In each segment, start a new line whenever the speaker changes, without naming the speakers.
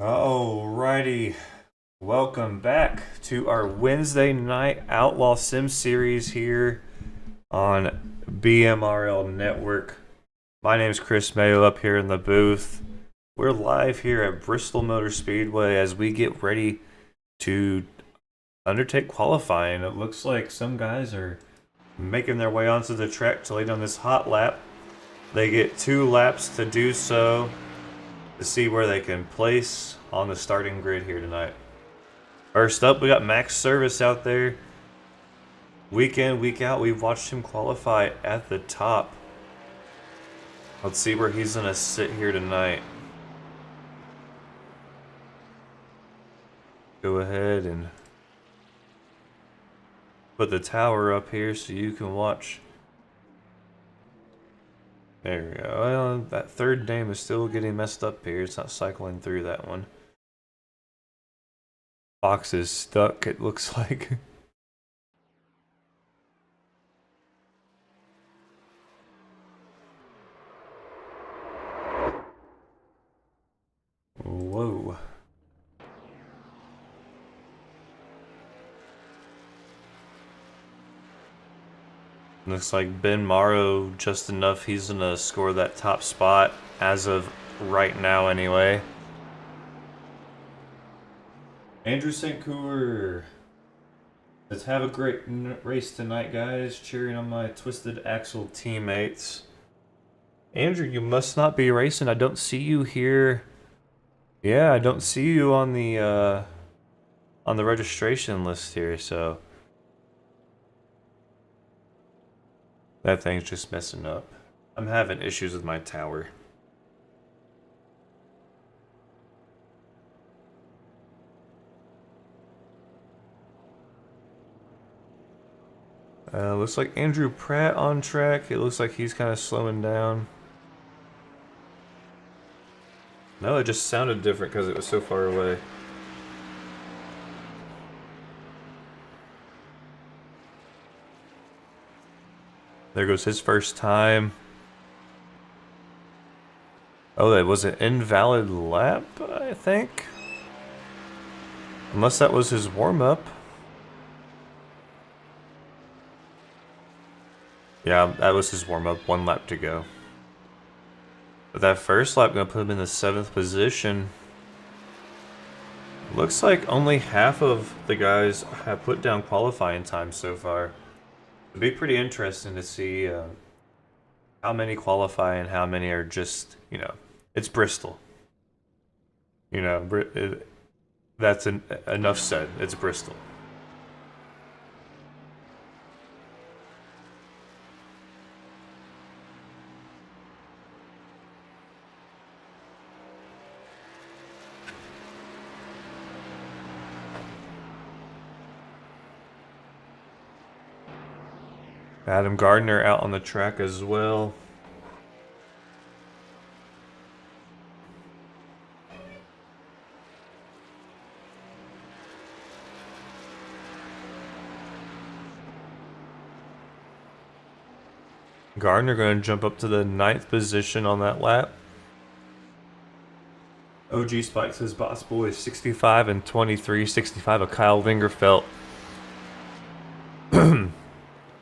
Alrighty, welcome back to our Wednesday night Outlaw Sim series here on BMRL Network. My name is Chris Mayo up here in the booth. We're live here at Bristol Motor Speedway as we get ready to undertake qualifying. It looks like some guys are making their way onto the track to lead on this hot lap. They get 2 laps to do so to see where they can place on the starting grid here tonight. First up, we got Max Service out there. Week in, week out, we've watched him qualify at the top. Let's see where he's going to sit here tonight. Go ahead and put the tower up here so you can watch. There we go. Well, that third name is still getting messed up here. It's not cycling through that one. Box is stuck, it looks like. Whoa. Looks like Ben Morrow just enough. He's gonna score that top spot as of right now anyway. Andrew St. Couper. Let's have a great race tonight, guys. Cheering on my Twisted Axle teammates. Andrew, you must not be racing. I don't see you here. Yeah, I don't see you on the registration list here, so that thing's just messing up. I'm having issues with my tower. Looks like Andrew Pratt on track. It looks like he's kind of slowing down. No, it just sounded different because it was so far away. There goes his first time. Oh, that was an invalid lap, I think. Unless that was his warm-up. Yeah, that was his warm-up. 1 lap to go. But that first lap gonna put him in the 7th position. Looks like only half of the guys have put down qualifying time so far. It'd be pretty interesting to see how many qualify and how many are just, you know, it's Bristol. You know, that's enough said. It's Bristol. Adam Gardner out on the track as well. Gardner going to jump up to the 9th position on that lap. OG Spikes his boss boy 65 and 23, 65 of Kyle Lingerfelt.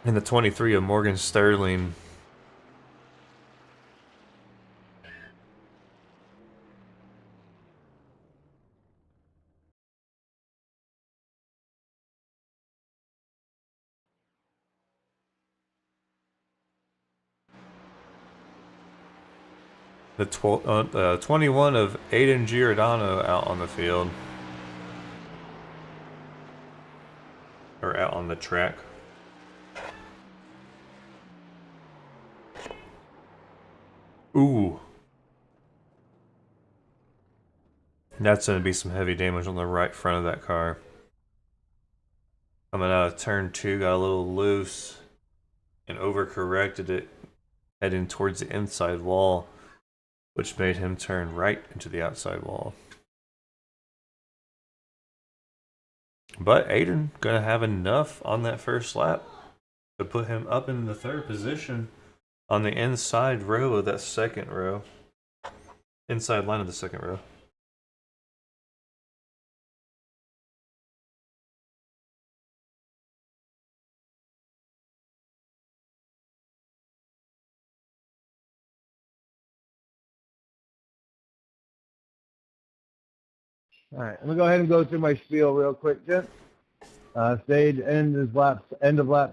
And the 23 of Morgan Sterling. The 21 of Aiden Giordano out on the field. Or out on the track. Ooh. That's going to be some heavy damage on the right front of that car. Coming out of turn 2, got a little loose and overcorrected it, heading towards the inside wall, which made him turn right into the outside wall. But Aiden gonna have enough on that first lap to put him up in the 3rd position on the inside row of that 2nd row. Inside line of the 2nd row.
All right, I'm gonna go ahead and go through my spiel real quick, gents. Stage end of lap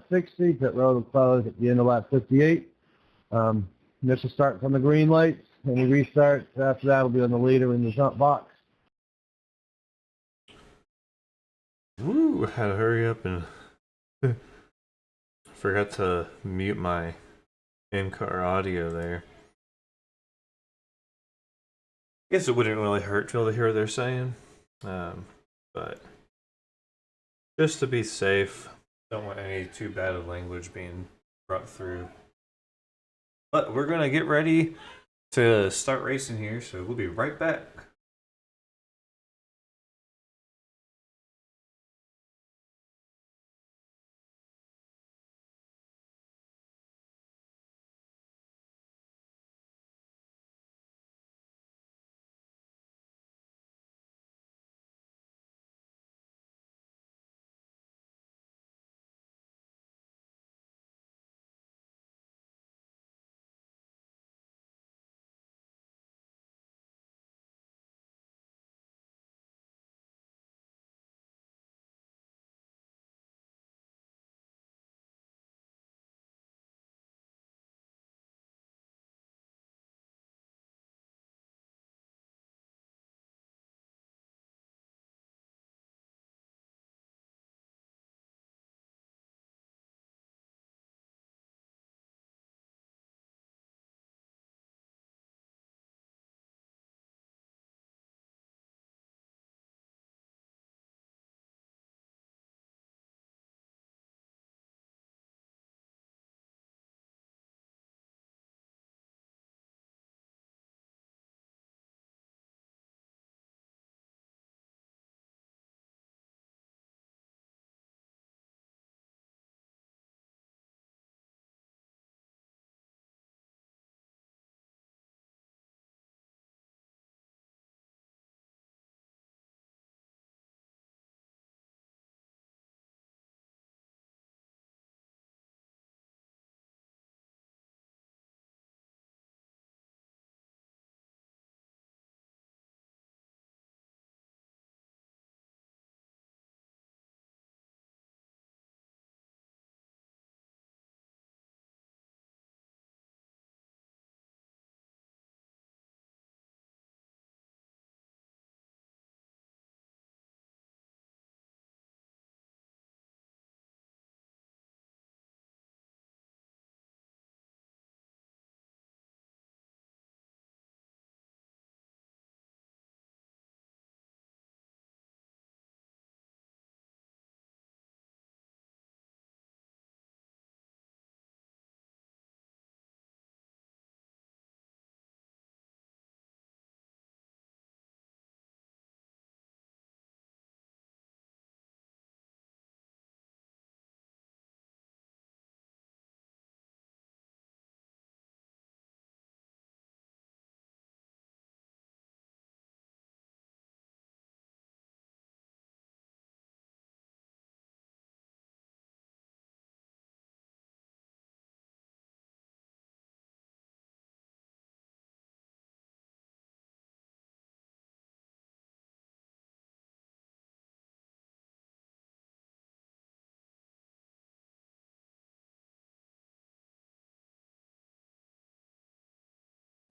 60. Pit road will close at the end of lap 58. Initial start from the green lights. Any restart after that will be on the leader in the jump box.
Woo! Had to hurry up and forgot to mute my in-car audio there. Guess it wouldn't really hurt to be able to hear what they're saying, but just to be safe, don't want any too bad of language being brought through. But we're gonna get ready to start racing here, so we'll be right back.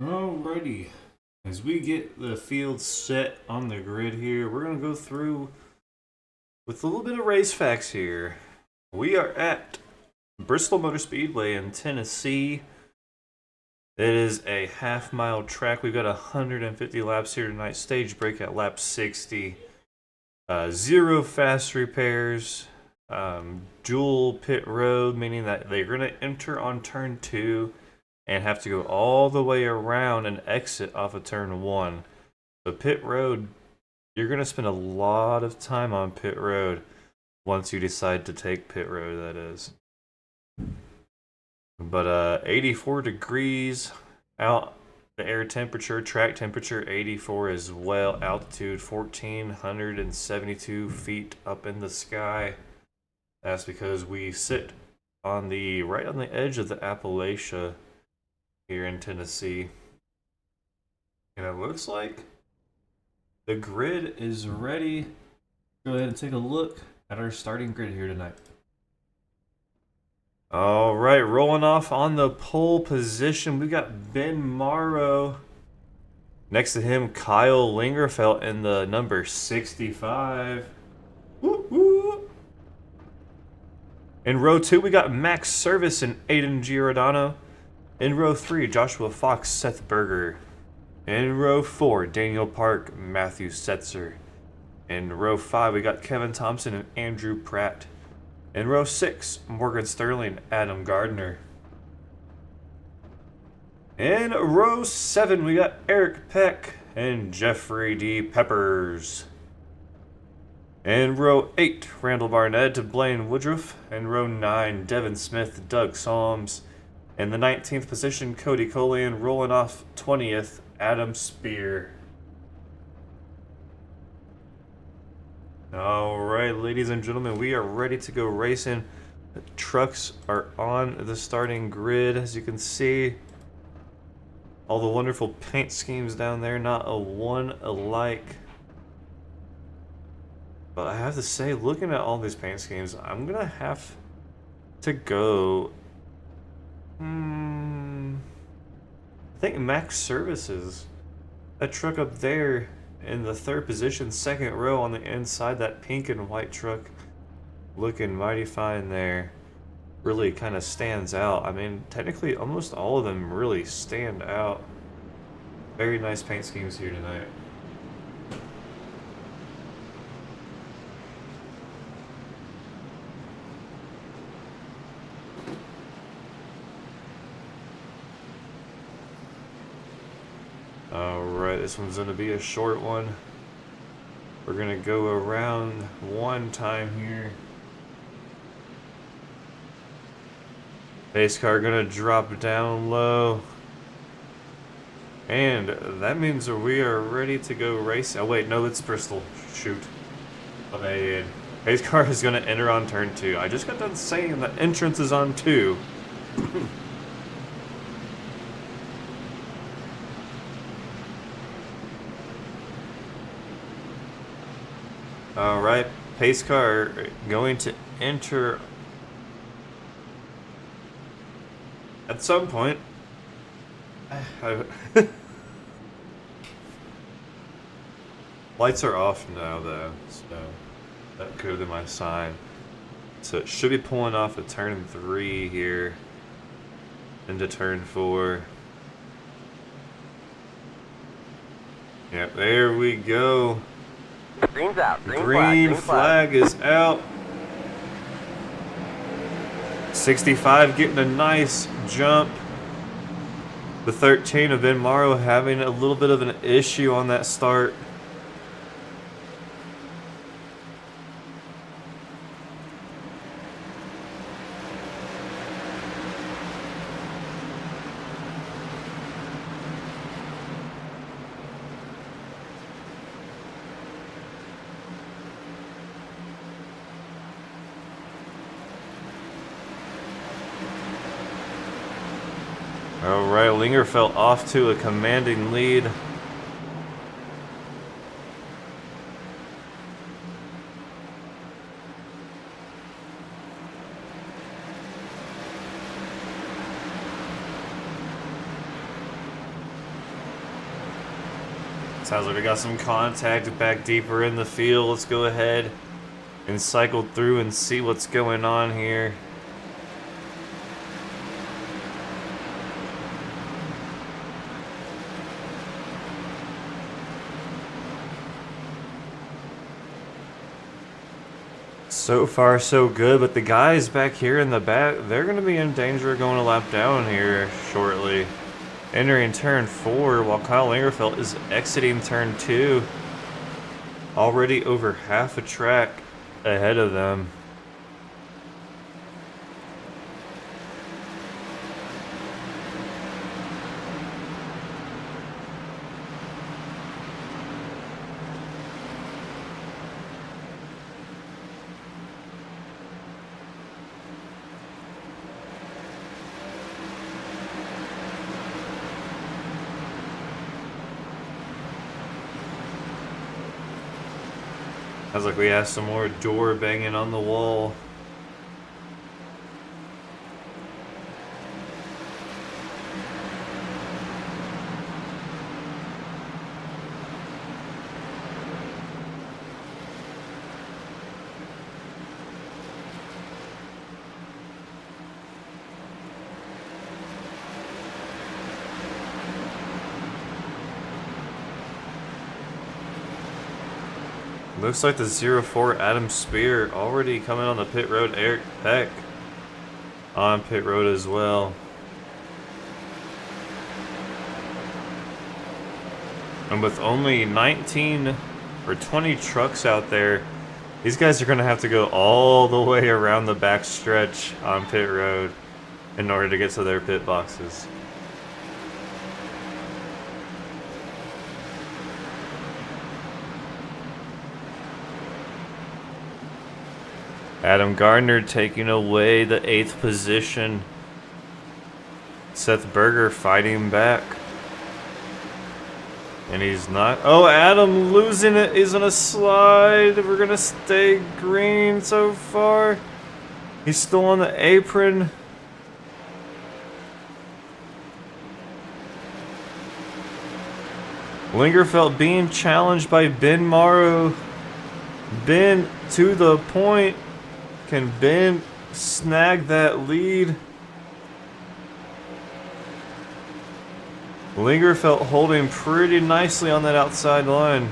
Alrighty. As we get the field set on the grid here, we're going to go through with a little bit of race facts here. We are at Bristol Motor Speedway in Tennessee. It is a half-mile track. We've got 150 laps here tonight. Stage break at lap 60. Zero fast repairs. Dual pit road, meaning that they're going to enter on turn 2 and have to go all the way around and exit off of turn 1. So pit road, you're going to spend a lot of time on pit road once you decide to take pit road, that is. But 84 degrees out, the air temperature, track temperature 84 as well, altitude 1,472 feet up in the sky. That's because we sit on the right on the edge of the Appalachia here in Tennessee. And it looks like The grid is ready. Go ahead and take a look at our starting grid here tonight. All right, rolling off on the pole position, we got Ben Morrow. Next to him, Kyle Lingerfelt in the number 65. Woo woo. In row 2, we got Max Service and Aiden Giordano. In row 3, Joshua Fox, Seth Berger. In row 4, Daniel Park, Matthew Setzer. In row 5, we got Kevin Thompson and Andrew Pratt. In row 6, Morgan Sterling, Adam Gardner. In row 7, we got Eric Peck and Jeffrey D. Peppers. In row 8, Randall Barnett to Blaine Woodruff. In row 9, Devin Smith, Doug Solms. In the 19th position, Cody Colian. Rolling off 20th, Adam Spear. Alright, ladies and gentlemen, we are ready to go racing. The trucks are on the starting grid, as you can see. All the wonderful paint schemes down there, not a one alike. But I have to say, looking at all these paint schemes, I'm gonna have to go... I think Max Services. That truck up there in the 3rd position, 2nd row on the inside, that pink and white truck looking mighty fine there. Really kind of stands out. I mean, technically almost all of them really stand out. Very nice paint schemes here tonight. Alright, this one's going to be a short one. We're going to go around one time here. Base car going to drop down low. And that means we are ready to go race. Oh wait, no, it's Bristol. Shoot. Okay, base car is going to enter on turn 2. I just got done saying the entrance is on 2. Alright, pace car going to enter at some point. Lights are off now though, so that could have been my sign. So it should be pulling off at turn 3 here into turn 4. Yep, there we go.
Green's out.
Green flag is out. 65 getting a nice jump. The 13 of Ben Morrow having a little bit of an issue on that start. Alright, Lingerfelt off to a commanding lead. Sounds like we got some contact back deeper in the field. Let's go ahead and cycle through and see what's going on here. So far, so good, but the guys back here in the back, they're going to be in danger of going a lap down here shortly. Entering turn 4, while Kyle Lingerfelt is exiting turn 2. Already over half a track ahead of them. Sounds like we have some more door banging on the wall. Looks like the 04 Adam Spear already coming on the pit road. Eric Peck on pit road as well. And with only 19 or 20 trucks out there, these guys are going to have to go all the way around the back stretch on pit road in order to get to their pit boxes. Adam Gardner taking away the 8th position. Seth Berger fighting back. And he's not. Oh, Adam losing it. He's on a slide. We're going to stay green so far. He's still on the apron. Lingerfeld being challenged by Ben Morrow. Ben to the point. Can Ben snag that lead? Lingerfeld holding pretty nicely on that outside line.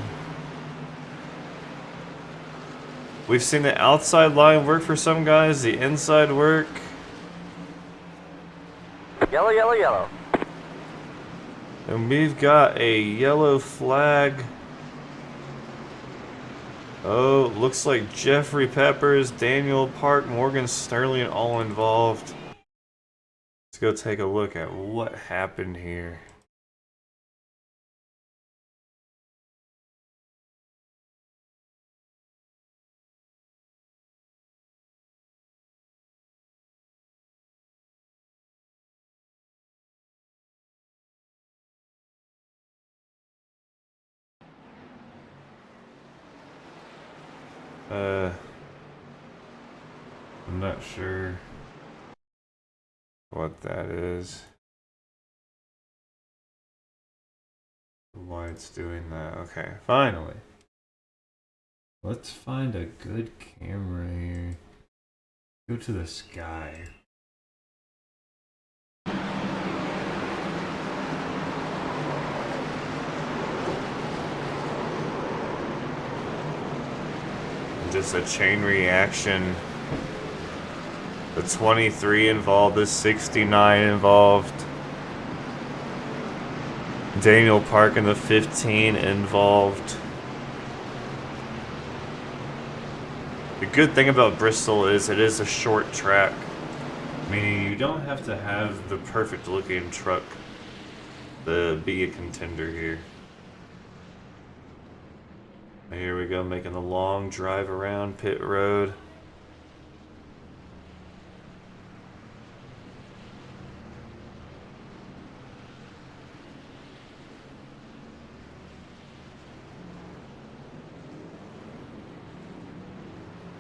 We've seen the outside line work for some guys, the inside work.
Yellow, yellow, yellow.
And we've got a yellow flag. Oh, looks like Jeffrey Peppers, Daniel Park, Morgan Sterling all involved. Let's go take a look at what happened here. I'm not sure what that is. Why it's doing that. Okay, finally. Let's find a good camera here. Go to the sky. Just a chain reaction. The 23 involved, the 69 involved. Daniel Park and the 15 involved. The good thing about Bristol is it is a short track, meaning you don't have to have the perfect looking truck to be a contender here. Here we go, making the long drive around pit road.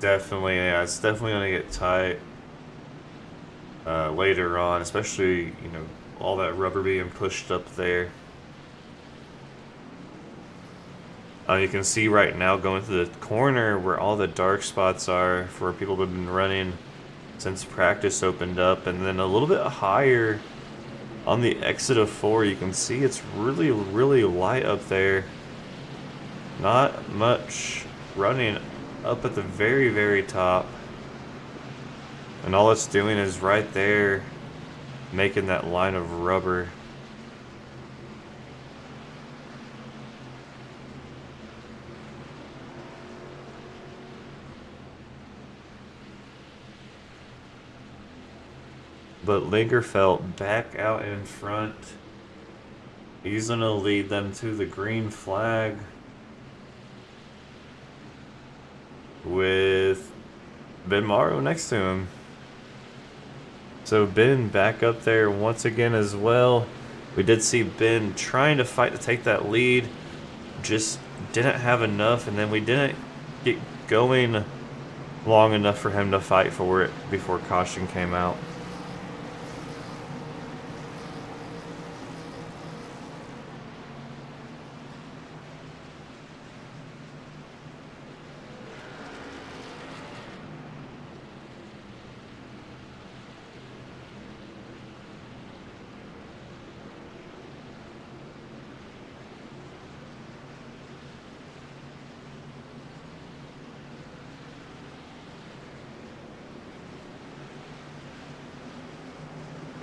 Definitely, yeah, it's definitely gonna get tight later on, especially, you know, all that rubber being pushed up there. You can see right now going through the corner where all the dark spots are for people who have been running since practice opened up, and then a little bit higher on the exit of 4 you can see it's really, really light up there. Not much running up at the very, very top, and all it's doing is right there making that line of rubber. But Lingerfeld back out in front. He's gonna lead them to the green flag with Ben Morrow next to him. So Ben back up there once again as well. We did see Ben trying to fight to take that lead, just didn't have enough, and then we didn't get going long enough for him to fight for it before caution came out.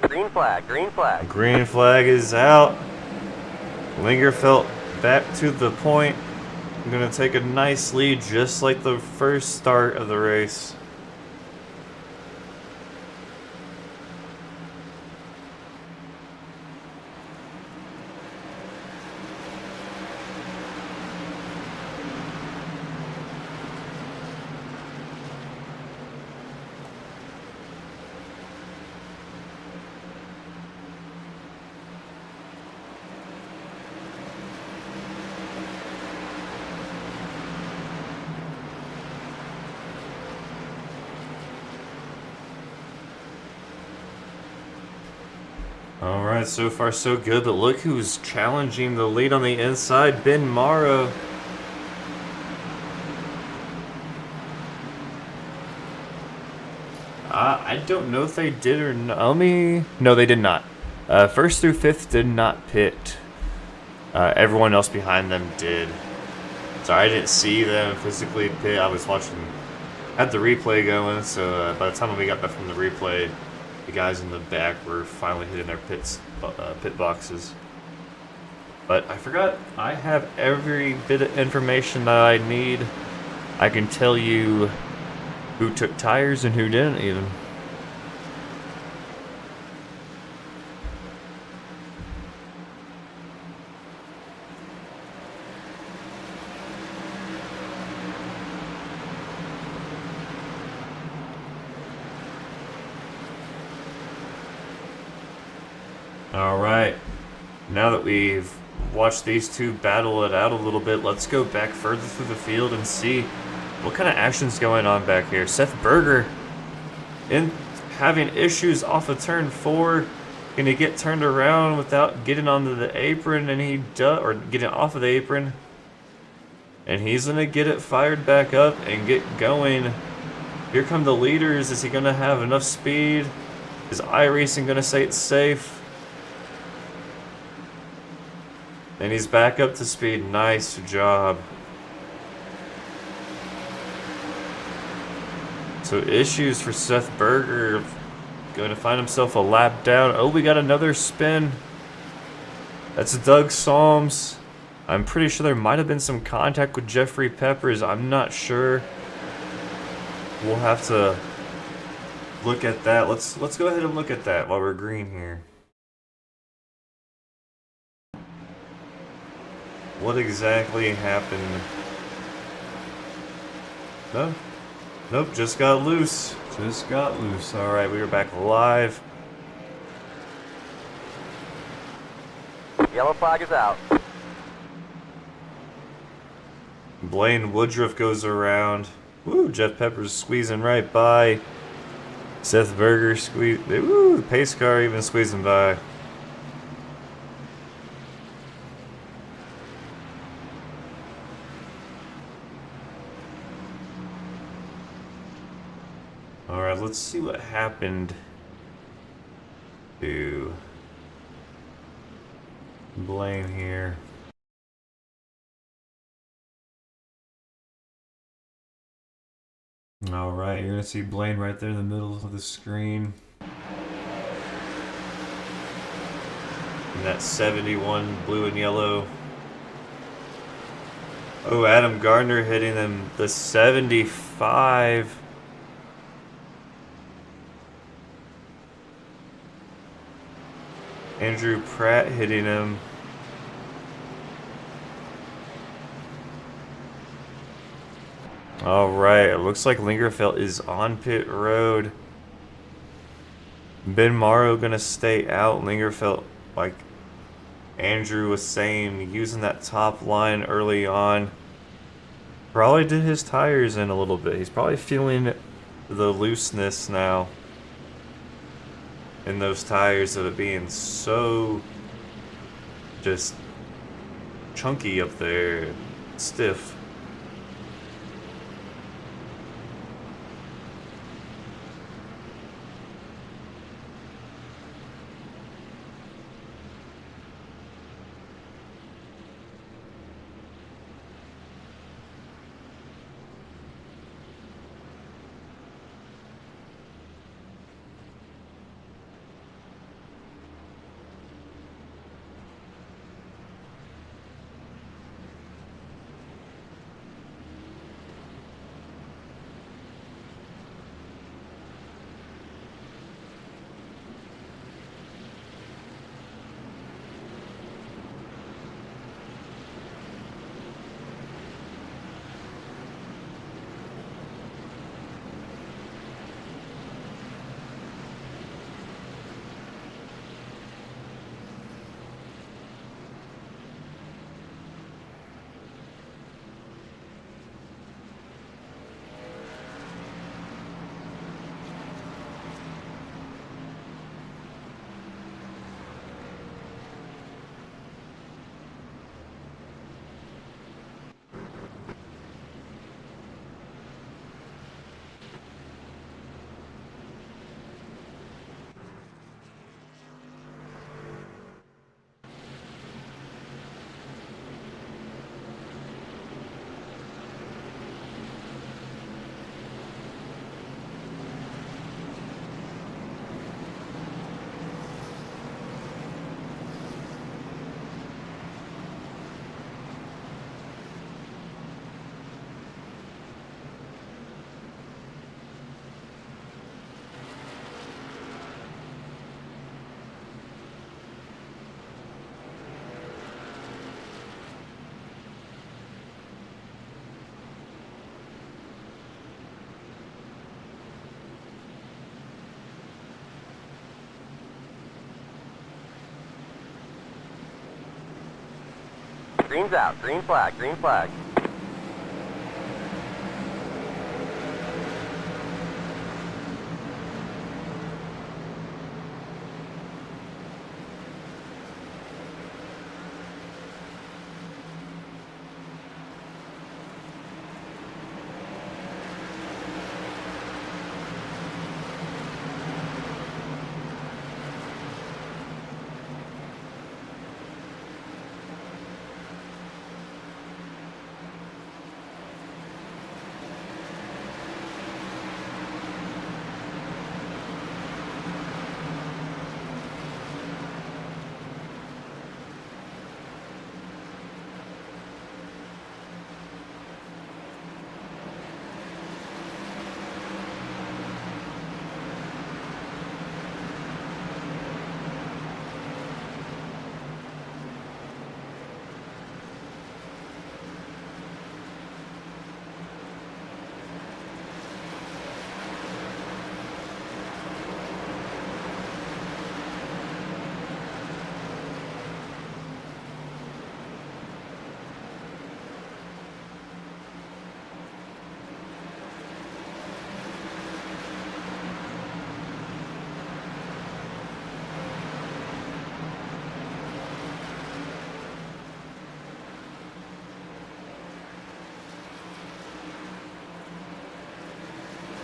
Green flag, green flag.
Green flag is out. Lingerfelt back to the point. I'm going to take a nice lead just like the first start of the race. Alright, so far so good, but look who's challenging the lead on the inside, BMRL. I don't know if they did or not. No, they did not. First through fifth did not pit. Everyone else behind them did. So I didn't see them physically pit. I was watching, had the replay going, so by the time we got back from the replay, the guys in the back were finally hitting their pit boxes. But I forgot, I have every bit of information that I need. I can tell you who took tires and who didn't even. Alright, now that we've watched these two battle it out a little bit, let's go back further through the field and see what kind of action's going on back here. Seth Berger having issues off of turn 4. Gonna get turned around without getting onto the apron, and he does, or getting off of the apron. And he's gonna get it fired back up and get going. Here come the leaders. Is he gonna have enough speed? Is iRacing gonna say it's safe? And he's back up to speed. Nice job. So issues for Seth Berger. Going to find himself a lap down. Oh, we got another spin. That's Doug Solms. I'm pretty sure there might have been some contact with Jeffrey Peppers. I'm not sure. We'll have to look at that. Let's go ahead and look at that while we're green here. What exactly happened? No? Nope, just got loose. Just got loose. Alright, we are back live.
Yellow flag is out.
Blaine Woodruff goes around. Woo, Jeff Peppers squeezing right by. Seth Berger squeeze. Woo, the pace car even squeezing by. Alright, let's see what happened to Blaine here. Alright, you're gonna see Blaine right there in the middle of the screen. And that 71 blue and yellow. Oh, Adam Gardner hitting them the 75. Andrew Pratt hitting him. Alright, it looks like Lingerfelt is on pit road. BMRL gonna stay out. Lingerfelt, like Andrew was saying, using that top line early on. Probably did his tires in a little bit. He's probably feeling the looseness now in those tires of it being so just chunky up there, stiff.
Green's out. Green flag. Green flag.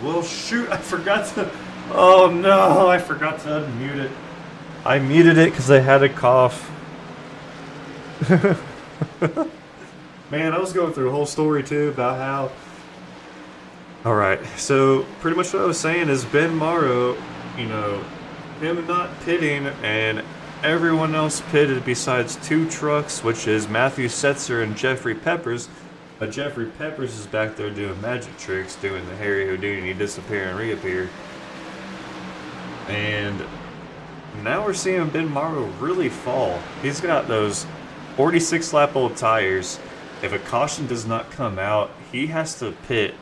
Well, shoot, I forgot to. Oh no, I forgot to unmute it. I muted it because I had a cough. Man, I was going through a whole story too about how. Alright, so pretty much what I was saying is Ben Morrow, you know, him not pitting and everyone else pitted besides two trucks, which is Matthew Setzer and Jeffrey Peppers. But Jeffrey Peppers is back there doing magic tricks, doing the Harry Houdini disappear and reappear. And now we're seeing Ben Morrow really fall. He's got those 46 lap old tires. If a caution does not come out, he has to pit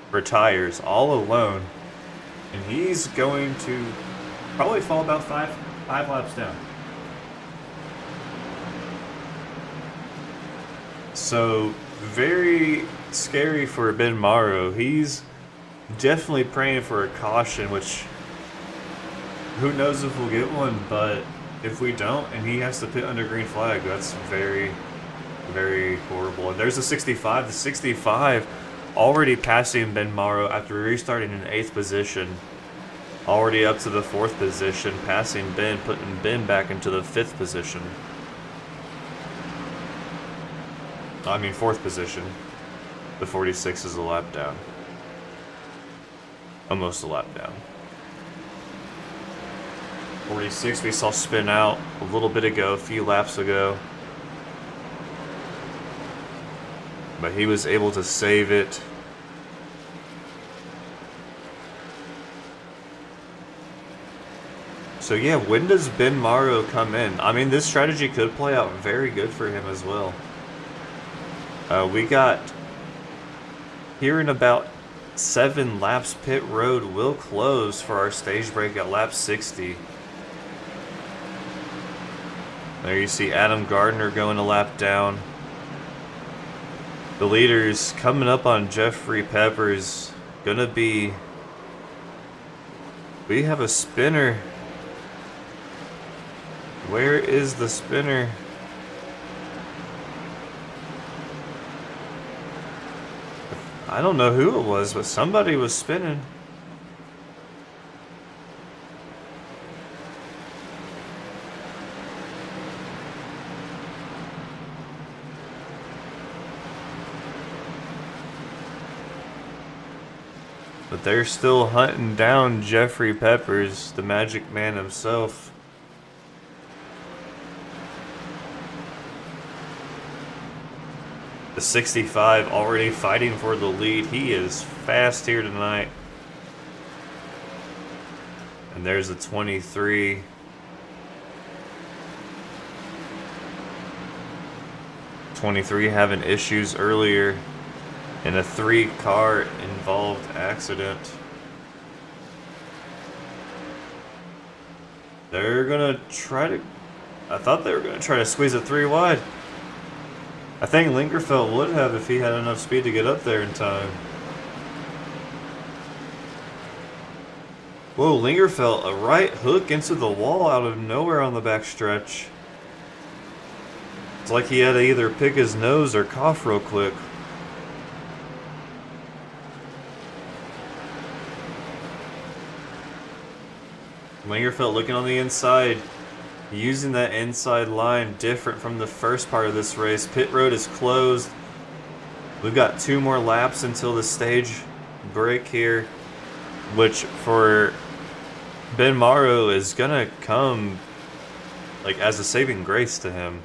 for tires all alone. And he's going to probably fall about five laps down. So very scary for Ben Morrow. He's definitely praying for a caution, which who knows if we'll get one, but if we don't and he has to pit under green flag, that's very, very horrible. And there's a 65. The 65 already passing Ben Morrow after restarting in 8th position. Already up to the 4th position, passing Ben, putting Ben back into the 5th position. I mean 4th position. The 46 is a lap down. Almost a lap down. 46 we saw spin out a little bit ago, a few laps ago. But he was able to save it. So yeah, when does Ben Morrow come in? I mean, this strategy could play out very good for him as well. We got here in about 7 laps, pit road will close for our stage break at lap 60. There you see Adam Gardner going a lap down. The leaders coming up on Jeffrey Peppers. Gonna be... We have a spinner. Where is the spinner? I don't know who it was, but somebody was spinning. But they're still hunting down Jeffrey Peppers, the Magic Man himself. The 65 already fighting for the lead. He is fast here tonight. And there's a 23. '23 having issues earlier in a 3-car involved accident. They're gonna try to... I thought they were gonna try to squeeze it 3 wide. I think Lingerfeld would have if he had enough speed to get up there in time. Whoa, Lingerfeld, a right hook into the wall out of nowhere on the backstretch. It's like he had to either pick his nose or cough real quick. Lingerfeld looking on the inside. Using that inside line different from the first part of this race. Pit road is closed. We've got 2 more laps until the stage break here, which for Ben Morrow is gonna come like as a saving grace to him.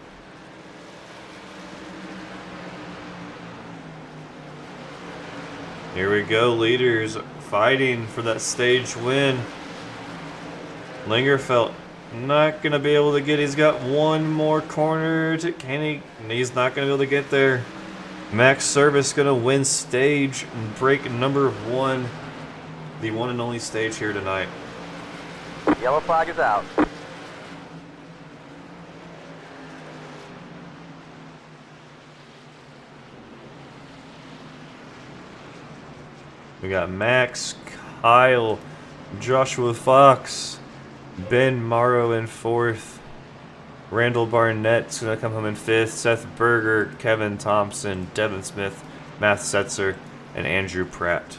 Here we go, leaders fighting for that stage win. Lingerfeld not gonna be able to get. He's got 1 more corner to... Can he? He's not gonna be able to get there. Max Service gonna win stage break number 1, the one and only stage here tonight.
Yellow flag is out.
We got Max, Kyle, Joshua Fox, Ben Morrow in 4th. Randall Barnett's going to come home in 5th. Seth Berger, Kevin Thompson, Devin Smith, Matt Setzer, and Andrew Pratt.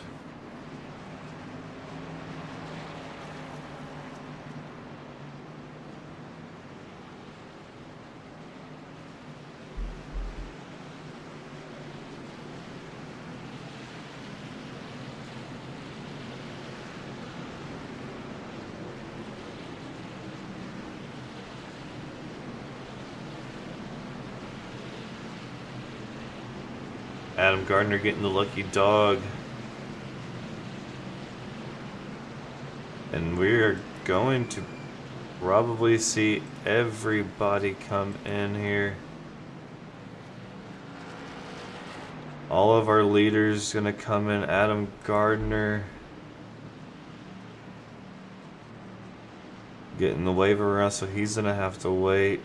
Adam Gardner getting the lucky dog. And we're going to probably see everybody come in here. All of our leaders gonna come in. Adam Gardner getting the waiver around, so he's gonna have to wait.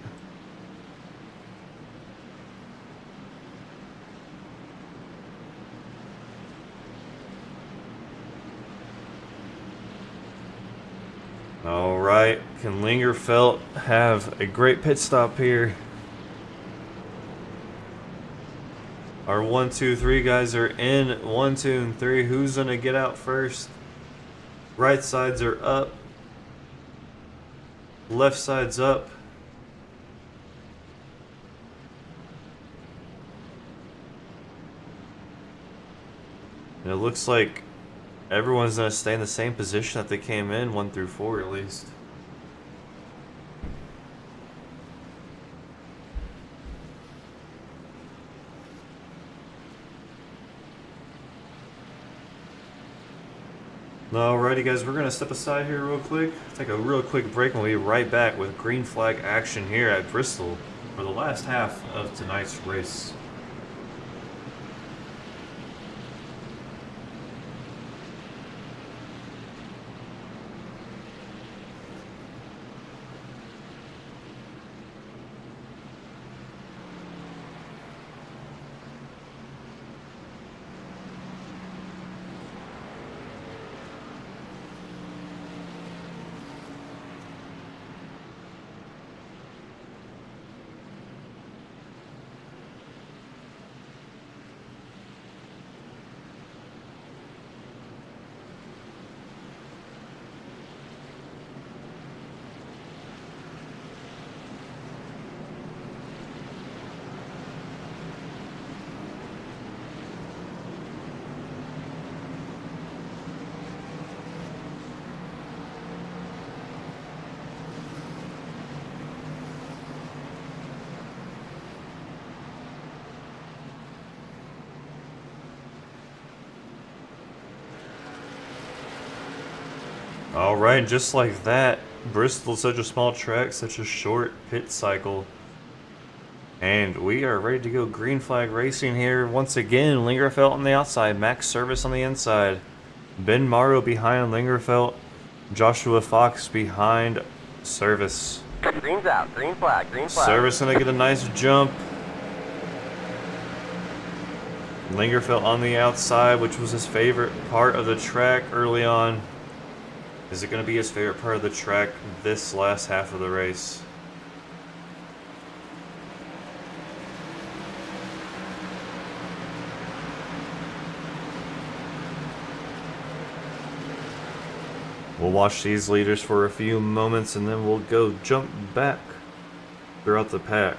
All right, can Lingerfeld have a great pit stop here? Our 1, 2, 3 guys are in. 1, 2, and 3. Who's gonna get out first? Right sides are up. Left side's up. And it looks like everyone's gonna stay in the same position that they came in, 1 through 4 at least. Alrighty guys, we're gonna step aside here real quick, take a real quick break, and we'll be right back with green flag action here at Bristol for the last half of tonight's race. Alright, just like that, Bristol's such a small track, such a short pit cycle. And we are ready to go green flag racing here. Once again, Lingerfeld on the outside, Max Service on the inside. Ben Morrow behind Lingerfeld. Joshua Fox behind Service.
Green's out. Green flag. Green flag.
Service gonna get a nice jump. Lingerfeld on the outside, which was his favorite part of the track early on. Is it going to be his favorite part of the track this last half of the race? We'll watch these leaders for a few moments and then we'll go jump back throughout the pack.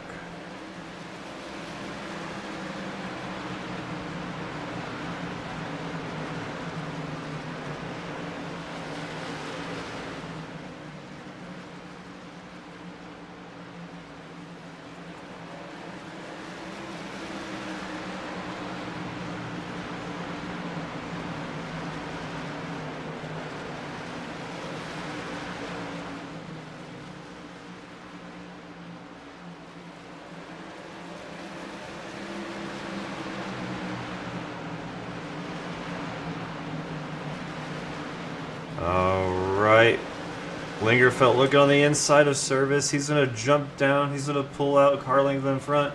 Alright. Lingerfeld looking on the inside of Service. He's going to jump down. He's going to pull out car length in front.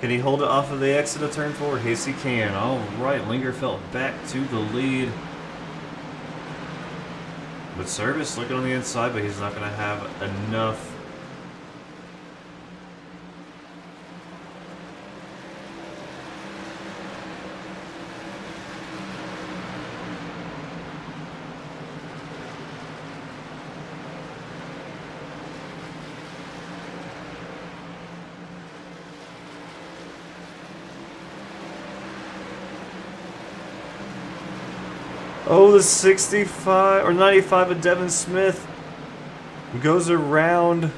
Can he hold it off of the exit of turn 4? Yes, he can. Alright, Lingerfeld back to the lead. But Service looking on the inside, but he's not going to have enough. Oh, the 65 or 95 of Devin Smith goes around.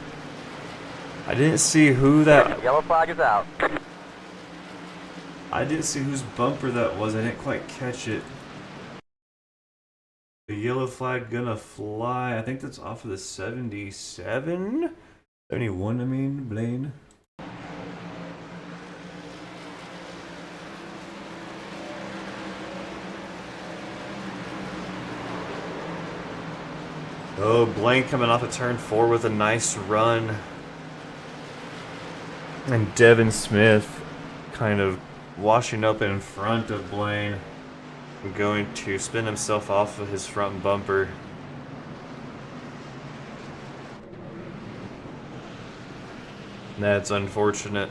I didn't see who that.
Yellow flag is out.
I didn't see whose bumper that was. I didn't quite catch it. The yellow flag gonna fly. I think that's off of the 77? 71, I mean, Blaine. Oh, Blaine coming off of turn 4 with a nice run. And Devin Smith kind of washing up in front of Blaine. Going to spin himself off of his front bumper. That's unfortunate.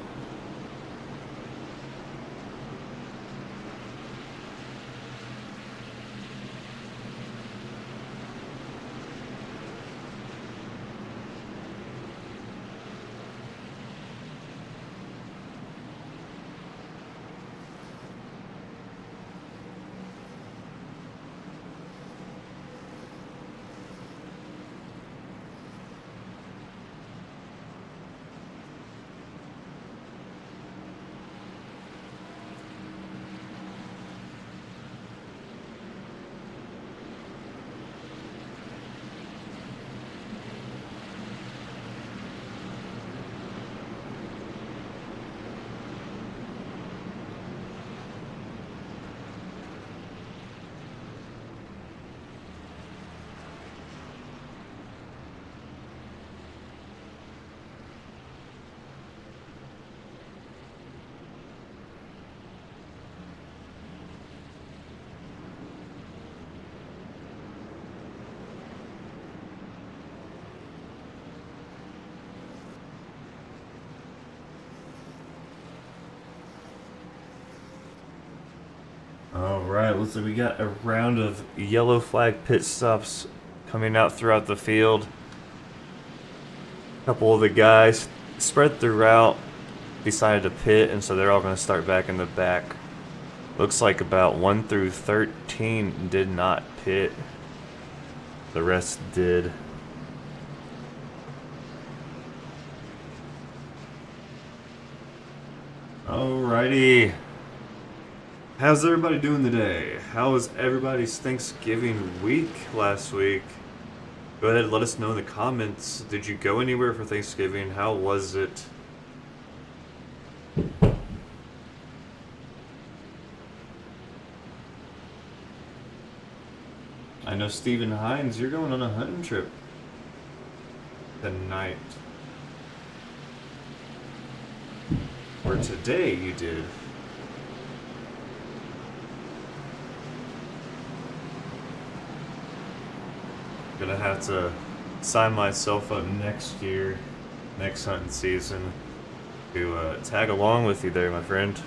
Alright, looks like we got a round of yellow flag pit stops coming out throughout the field. A couple of the guys spread throughout decided to pit, and so they're all going to start back in the back. Looks like about 1 through 13 did not pit. The rest did. Alrighty. How's everybody doing today? How was everybody's Thanksgiving week last week? Go ahead and let us know in the comments. Did you go anywhere for Thanksgiving? How was it? I know Stephen Hines, you're going on a hunting trip tonight. Or today you did. Gonna have to sign myself up next year, next hunting season, to tag along with you there, my friend.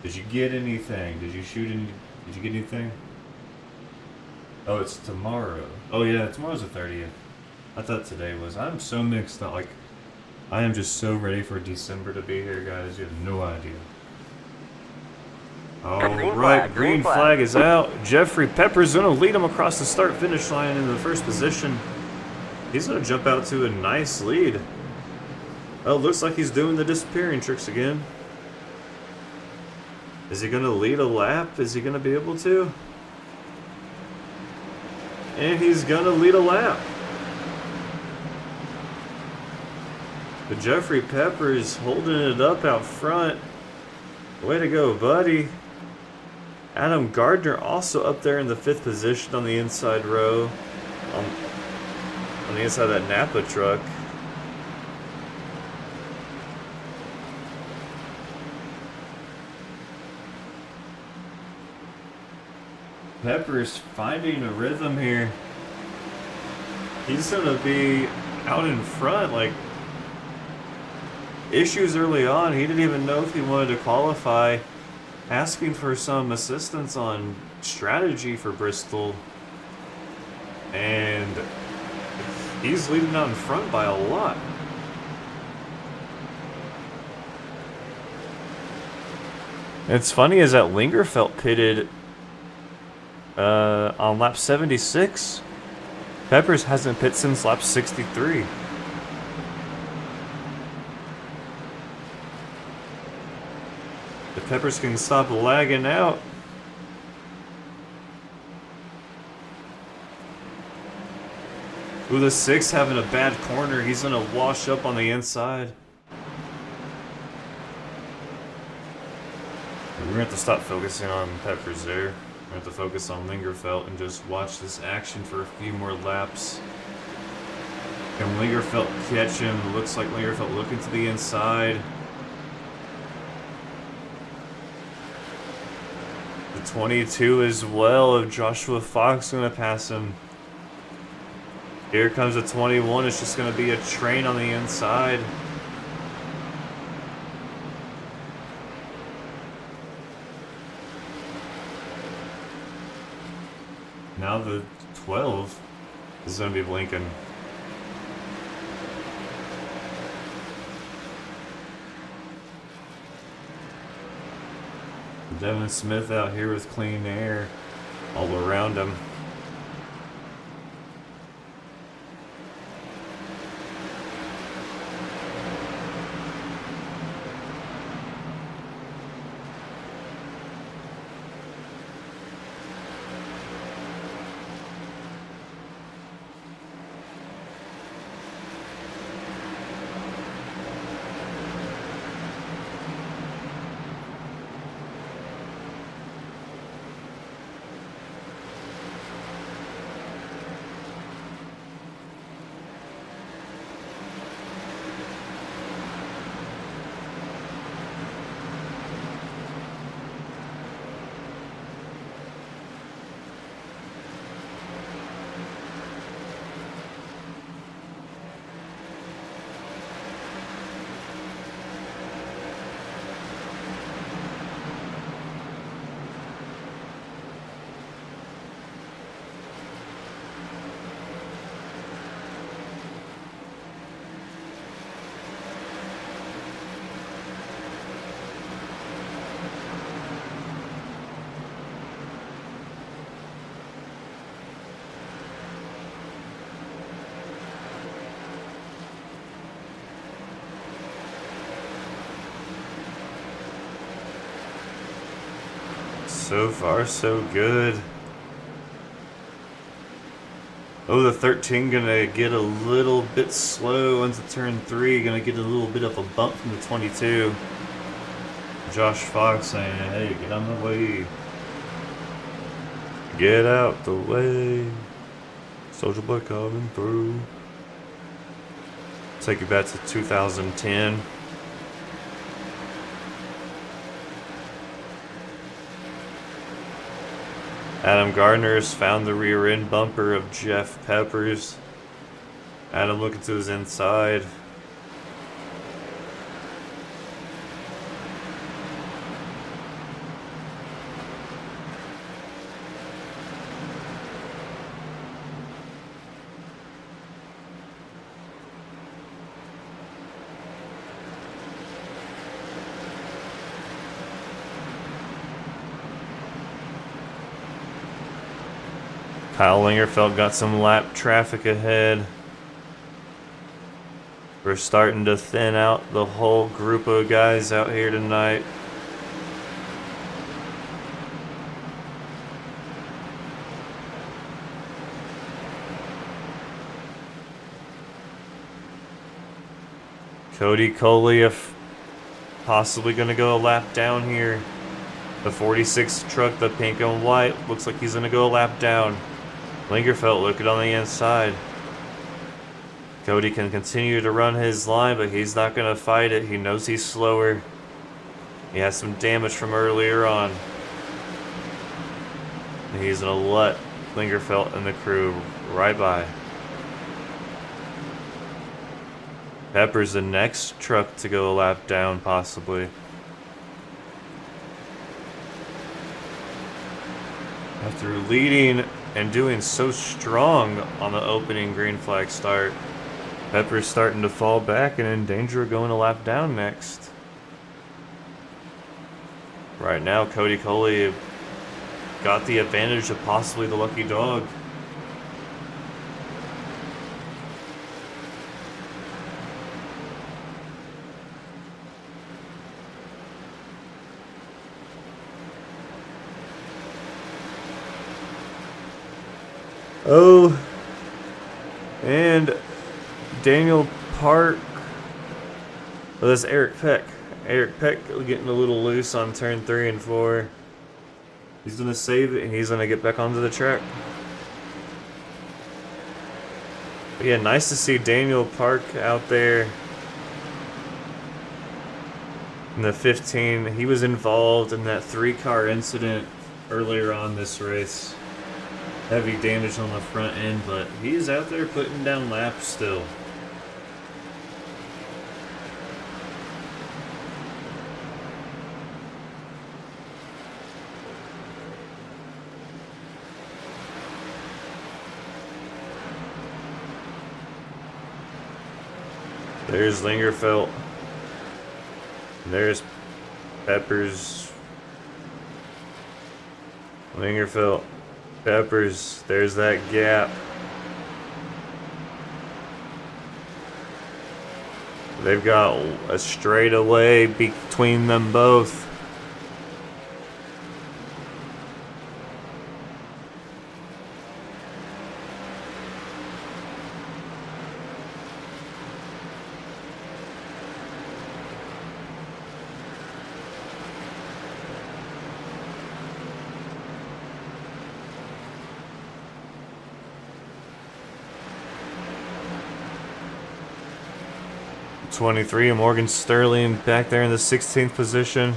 Did you get anything? Did you shoot any? Did you get anything? Oh, it's tomorrow. Oh yeah, tomorrow's the 30th. I thought today was. I'm so mixed up. Like, I am just so ready for December to be here, guys. You have no idea. Alright, green flag is out. Jeffrey Pepper's going to lead him across the start-finish line in the first position. He's going to jump out to a nice lead. Oh, looks like he's doing the disappearing tricks again. Is he going to lead a lap? Is he going to be able to? And he's going to lead a lap. But Jeffrey Pepper is holding it up out front. Way to go, buddy. Adam Gardner also up there in the 5th position on the inside row. On the inside of that Napa truck. Pepper's finding a rhythm here. He's gonna be out in front. Like, issues early on, he didn't even know if he wanted to qualify, asking for some assistance on strategy for Bristol, and he's leading out in front by a lot. It's funny is that Lingerfelt pitted on lap 76. Peppers hasn't pit since lap 63. If Peppers can stop lagging out. Ooh, the 6 having a bad corner. He's gonna wash up on the inside. We're gonna have to stop focusing on Peppers there. We're gonna have to focus on Lingerfelt and just watch this action for a few more laps. Can Lingerfelt catch him? Looks like Lingerfelt looking to the inside. 22 as well. If Joshua Fox going to pass him. Here comes a 21. It's just going to be a train on the inside. Now the 12 is going to be blinking. Devin Smith out here with clean air all around him. So far, so good. Oh, the 13 gonna get a little bit slow into turn 3. Gonna get a little bit of a bump from the 22. Josh Fox saying, hey, get on the way. Get out the way. Soldier Boy coming through. Take you back to 2010. Adam Gardner has found the rear end bumper of Jeff Peppers. Adam looking to his inside. Kyle Lingerfeld got some lap traffic ahead. We're starting to thin out the whole group of guys out here tonight. Cody Coley, if possibly going to go a lap down here. The 46 truck, the pink and white, looks like he's going to go a lap down. Lingerfeld looking on the inside. Cody can continue to run his line, but he's not going to fight it. He knows he's slower. He has some damage from earlier on. And he's going to let Lingerfeld and the crew right by. Pepper's the next truck to go a lap down, possibly. After leading and doing so strong on the opening green flag start, Pepper's starting to fall back and in danger of going a lap down next. Right now, Cody Coley got the advantage of possibly the lucky dog. Oh, and Daniel Park. Oh, that's Eric Peck. Eric Peck getting a little loose on turn 3 and 4. He's going to save it and he's going to get back onto the track. But yeah, nice to see Daniel Park out there in the 15. He was involved in that 3-car incident earlier on this race. Heavy damage on the front end, but he's out there putting down laps still. There's Lingerfelt. There's Peppers. Lingerfelt. Peppers. There's that gap. They've got a straightaway between them both. '23, Morgan Sterling back there in the 16th position.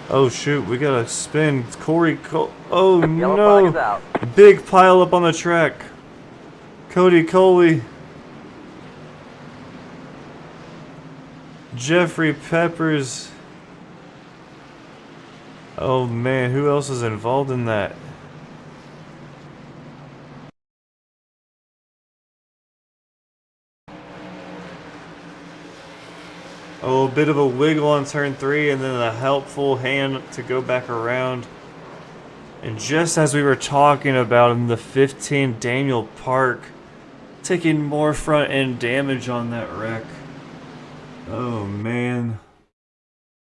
Oh shoot, we got a spin. Oh
Yellow flag is
no!
out.
Big pile up on the track. Cody Coley. Jeffrey Peppers. Oh man, who else is involved in that? Oh, a bit of a wiggle on turn 3 and then a helpful hand to go back around. And just as we were talking about in the 15, Daniel Park taking more front end damage on that wreck. Oh man.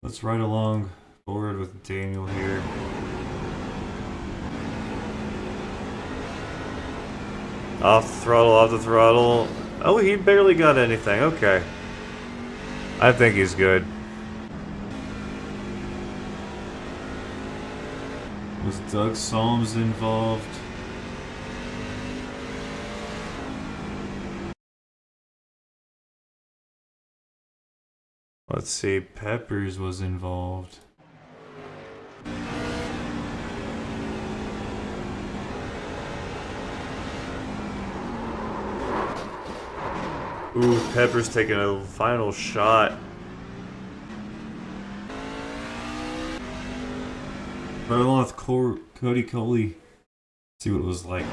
Let's ride along forward with Daniel here. Off the throttle, off the throttle. Oh, he barely got anything. Okay. I think he's good. Was Doug Solms involved? Let's see, Peppers was involved. Ooh, Peppers taking a final shot. Right along with Cody Coley. See what it was like.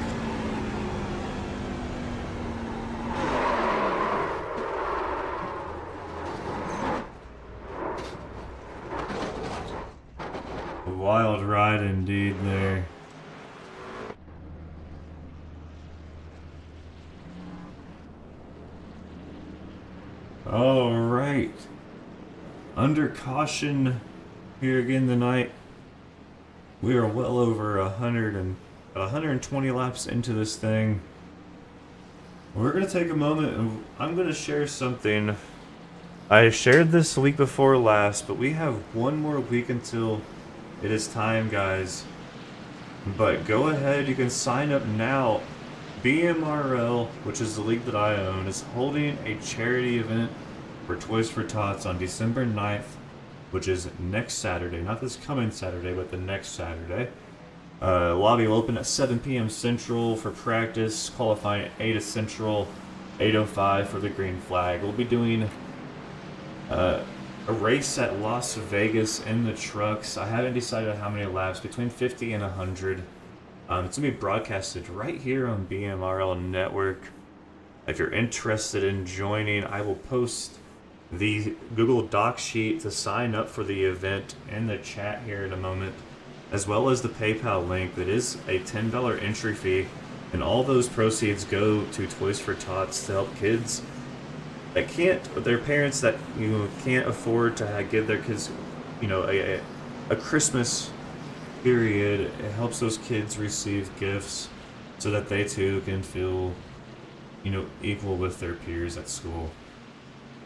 A wild ride indeed there. All right. Under caution here again tonight. We are well over 120 laps into this thing. We're going to take a moment and I'm going to share something. I shared this the week before last, but we have one more week until it is time, guys. But go ahead, you can sign up now. BMRL, which is the league that I own, is holding a charity event for Toys for Tots on December 9th, which is next Saturday. Not this coming Saturday, but the next Saturday. Lobby will open at 7 p.m. Central for practice, qualifying at 8 Central, 8:05 for the green flag. We'll be doing a race at Las Vegas in the trucks. I haven't decided how many laps, between 50 and 100. It's going to be broadcasted right here on BMRL Network. If you're interested in joining, I will post the Google Doc sheet to sign up for the event in the chat here in a moment, as well as the PayPal link. That is a $10 entry fee, and all those proceeds go to Toys for Tots to help kids that can't, their parents that can't afford to give their kids, a Christmas period. It helps those kids receive gifts so that they too can feel, equal with their peers at school.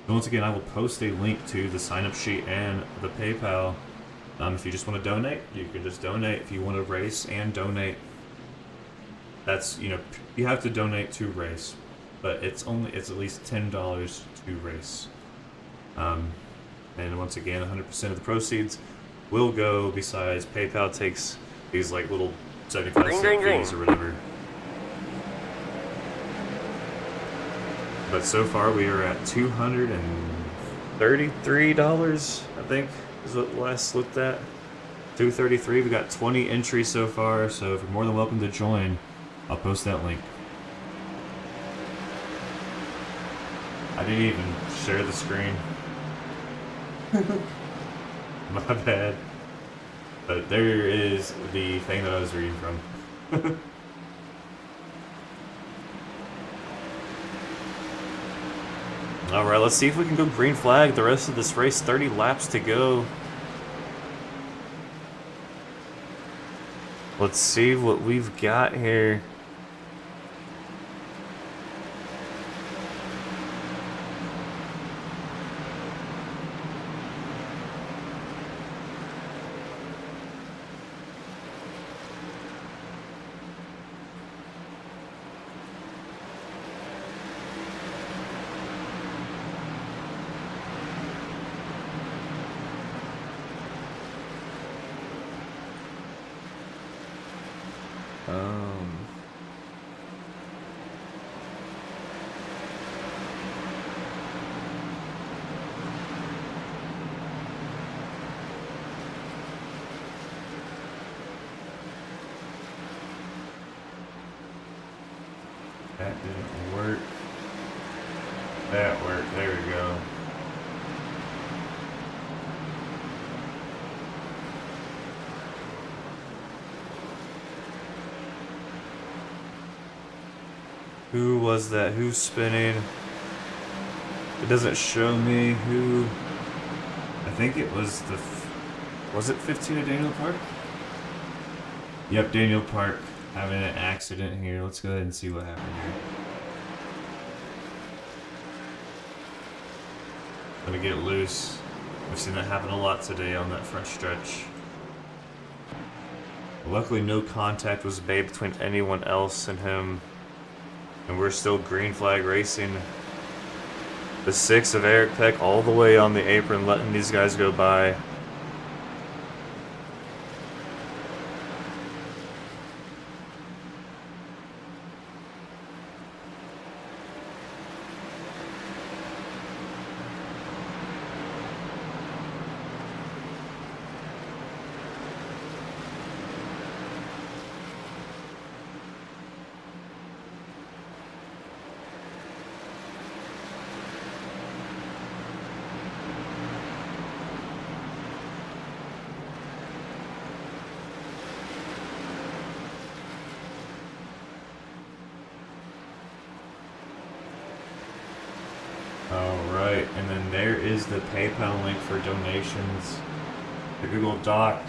So once again, I will post a link to the sign-up sheet and the PayPal. If you just want to donate, you can just donate. If you want to race and donate, that's, you have to donate to race, but it's at least $10 to race. And once again, 100% of the proceeds will go, besides PayPal takes these like little 75
Green,
cent
green,
fees or
green.
whatever. But so far we are at $233, I think, is what last looked at. 233. We got 20 entries so far, so if you're more than welcome to join, I'll post that link. I didn't even share the screen. My bad. But there is the thing that I was reading from. Alright, let's see if we can go green flag the rest of this race. 30 laps to go. Let's see what we've got here. That didn't work. That worked. There we go. Who was that? Who's spinning? It doesn't show me who. I think it was the. Was it 15 at Daniel Park? Yep, Daniel Park having an accident here. Let's go ahead and see what happened here. Gonna get loose. We've seen that happen a lot today on that front stretch. Luckily, no contact was made between anyone else and him. And we're still green flag racing. The 6 of Eric Peck all the way on the apron, letting these guys go by. Alright, and then there is the PayPal link for donations. The Google Doc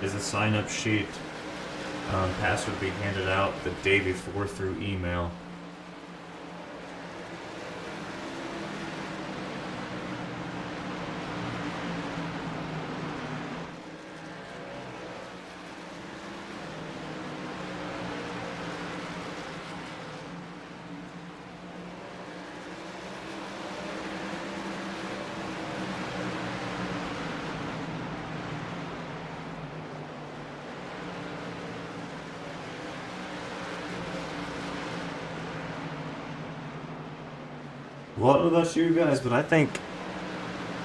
is a sign-up sheet. Password will be handed out the day before through email. Well, I don't know about you guys, but I think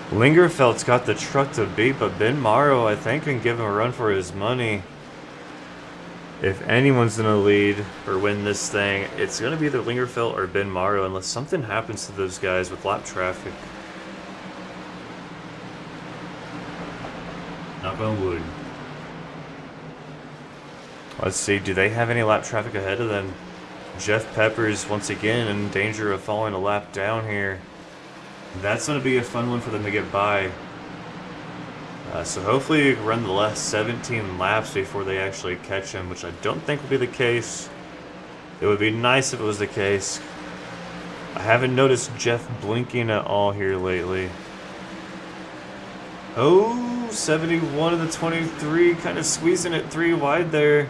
Lingerfeld's got the truck to beat, but Ben Morrow, I think, can give him a run for his money. If anyone's going to lead or win this thing, it's going to be either Lingerfeld or Ben Morrow, unless something happens to those guys with lap traffic. Knock on wood. Let's see, do they have any lap traffic ahead of them? Jeff Peppers, once again, in danger of falling a lap down here. That's going to be a fun one for them to get by. So hopefully you can run the last 17 laps before they actually catch him, which I don't think will be the case. It would be nice if it was the case. I haven't noticed Jeff blinking at all here lately. Oh, 71 of the 23, kind of squeezing it 3 wide there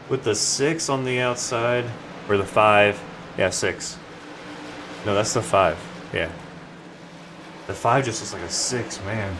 with the 6 on the outside. Or the 5. Yeah, 6. No, that's the 5. Yeah. The 5 just looks like a 6, man.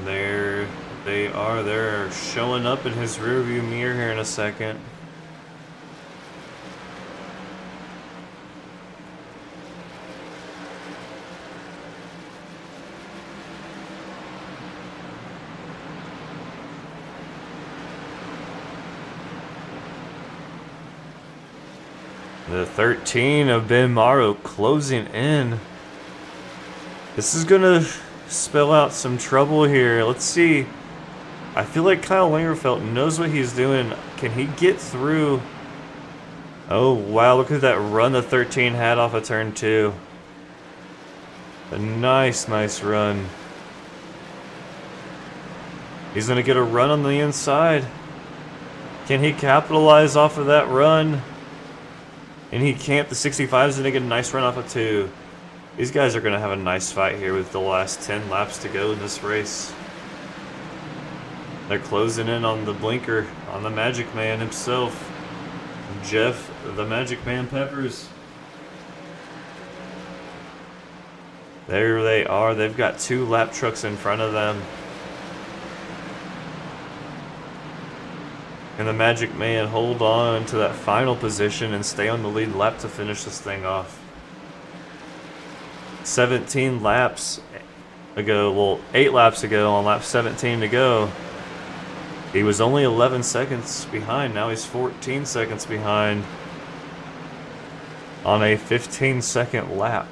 There they are. They're showing up in his rearview mirror here in a second. The 13 of BMRL closing in. This is gonna spell out some trouble here. Let's see. I feel like Kyle Lingerfeld knows what he's doing. Can he get through? Oh wow, look at that run the 13 had off of turn 2. A nice run. He's gonna get a run on the inside. Can he capitalize off of that run? And he can't. The 65 is going to get a nice run off of 2. These guys are going to have a nice fight here with the last 10 laps to go in this race. They're closing in on the blinker, on the Magic Man himself. Jeff, the Magic Man Peppers. There they are. They've got 2 lap trucks in front of them. And the Magic Man hold on to that final position and stay on the lead lap to finish this thing off. 17 laps ago, well, 8 laps ago on lap 17 to go, he was only 11 seconds behind. Now he's 14 seconds behind on a 15-second lap.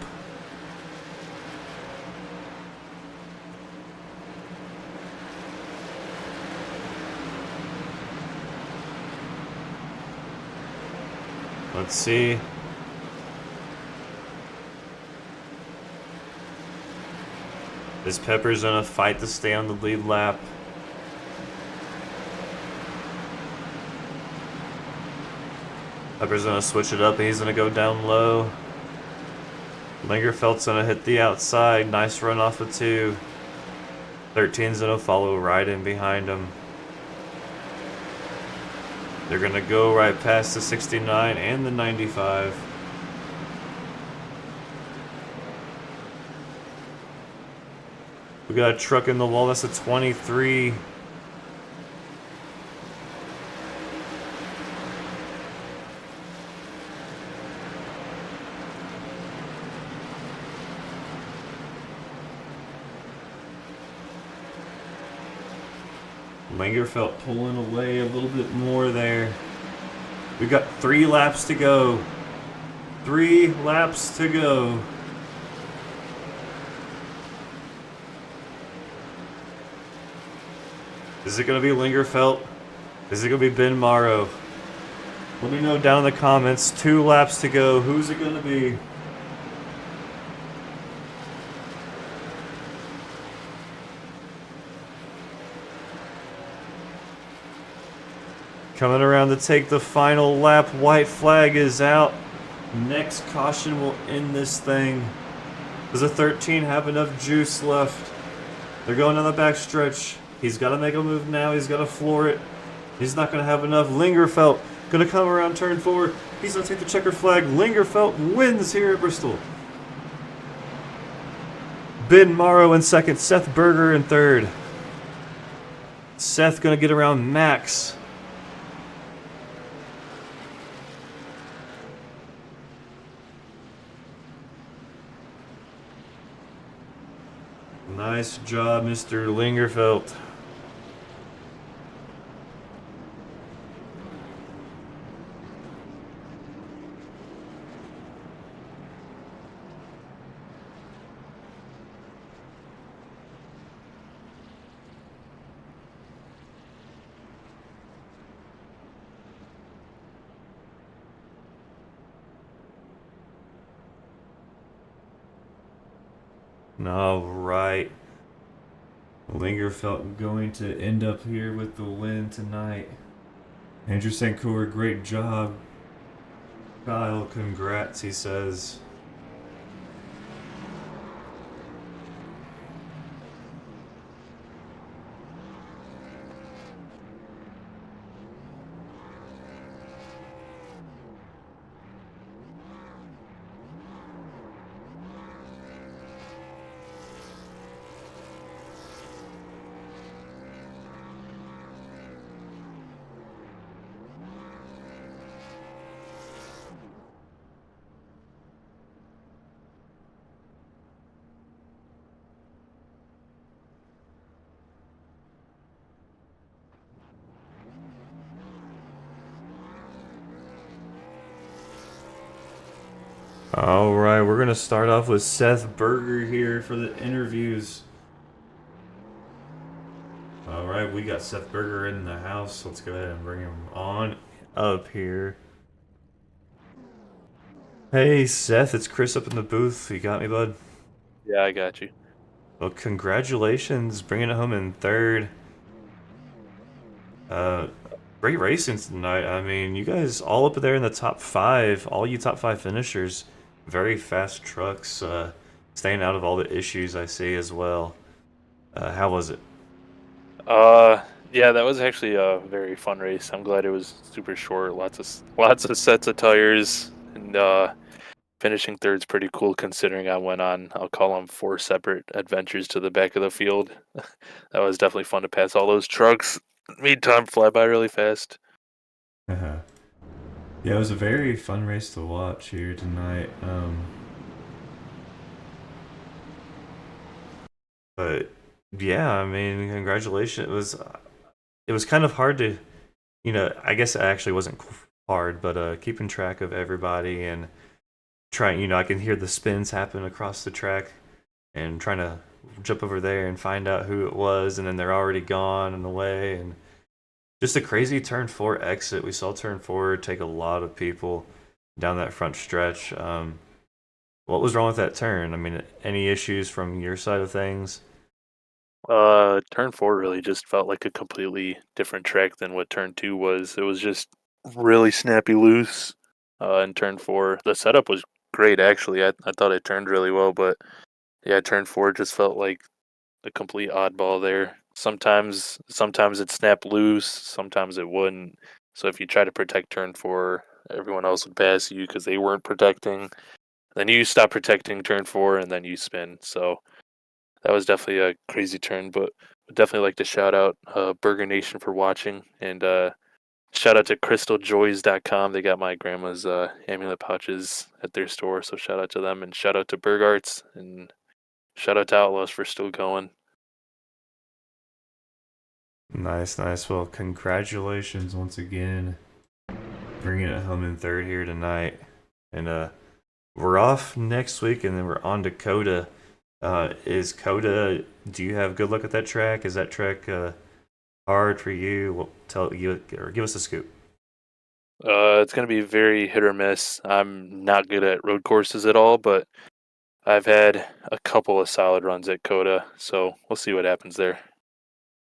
Let's see. Is Peppers gonna fight to stay on the lead lap? Peppers gonna switch it up and he's gonna go down low. Lingerfeld's gonna hit the outside. Nice run off of 2. 13's gonna follow right in behind him. They're going to go right past the 69 and the 95. We got a truck in the wall. That's a 23. Lingerfeld pulling away a little bit more there. We've got 3 laps to go. 3 laps to go. Is it going to be Lingerfeld? Is it going to be BMRL? Let me know down in the comments. 2 laps to go. Who's it going to be? Coming around to take the final lap. White flag is out. Next caution will end this thing. Does a 13 have enough juice left? They're going down the back stretch. He's got to make a move now. He's got to floor it. He's not going to have enough. Lingerfeld going to come around turn 4. He's going to take the checker flag. Lingerfeld wins here at Bristol. BMRL in second. Seth Berger in third. Seth going to get around Max. Nice job, Mr. Lingerfeld. All right. Lingerfeld going to end up here with the win tonight. Andrew Sancour, great job. Kyle, congrats, he says. All right, we're gonna start off with Seth Berger here for the interviews. All right, we got Seth Berger in the house. Let's go ahead and bring him on up here. Hey, Seth, it's Chris up in the booth. You got me, bud?
Yeah, I got you.
Well, congratulations, bringing it home in third. Uh, Great racing tonight. I mean, you guys all up there in the top five, all you top five finishers, very fast trucks, staying out of all the issues I see as well. How was it?
Yeah, that was actually a very fun race. I'm glad it was super short. Lots of sets of tires, and finishing third's pretty cool considering I went on. I'll call them 4 separate adventures to the back of the field. That was definitely fun to pass all those trucks. Made time fly by really fast.
Yeah, it was a very fun race to watch here tonight. But yeah, I mean, congratulations. It was kind of hard to, I guess it actually wasn't hard, but keeping track of everybody and trying, I can hear the spins happen across the track and trying to jump over there and find out who it was, and then they're already gone and away, and just a crazy turn four exit. We saw turn four take a lot of people down that front stretch. What was wrong with that turn? I mean, any issues from your side of things?
Turn 4 really just felt like a completely different track than what turn 2 was. It was just really snappy loose. In turn 4, the setup was great actually. I thought it turned really well, but yeah, turn 4 just felt like a complete oddball there. Sometimes it snapped loose, sometimes it wouldn't. So if you try to protect turn 4, everyone else would pass you because they weren't protecting. Then you stop protecting turn 4, and then you spin. So that was definitely a crazy turn, but would definitely like to shout out Burger Nation for watching, and shout out to crystaljoys.com. They got my grandma's amulet pouches at their store, so shout out to them, and shout out to Berg Arts, and shout out to Outlaws for still going.
Nice, nice. Well, congratulations once again, bringing it home in third here tonight. And we're off next week, and then we're on to Coda. Is Coda? Do you have good luck at that track? Is that track hard for you? Well, tell you or give us a scoop.
It's gonna be very hit or miss. I'm not good at road courses at all, but I've had a couple of solid runs at Coda, so we'll see what happens there.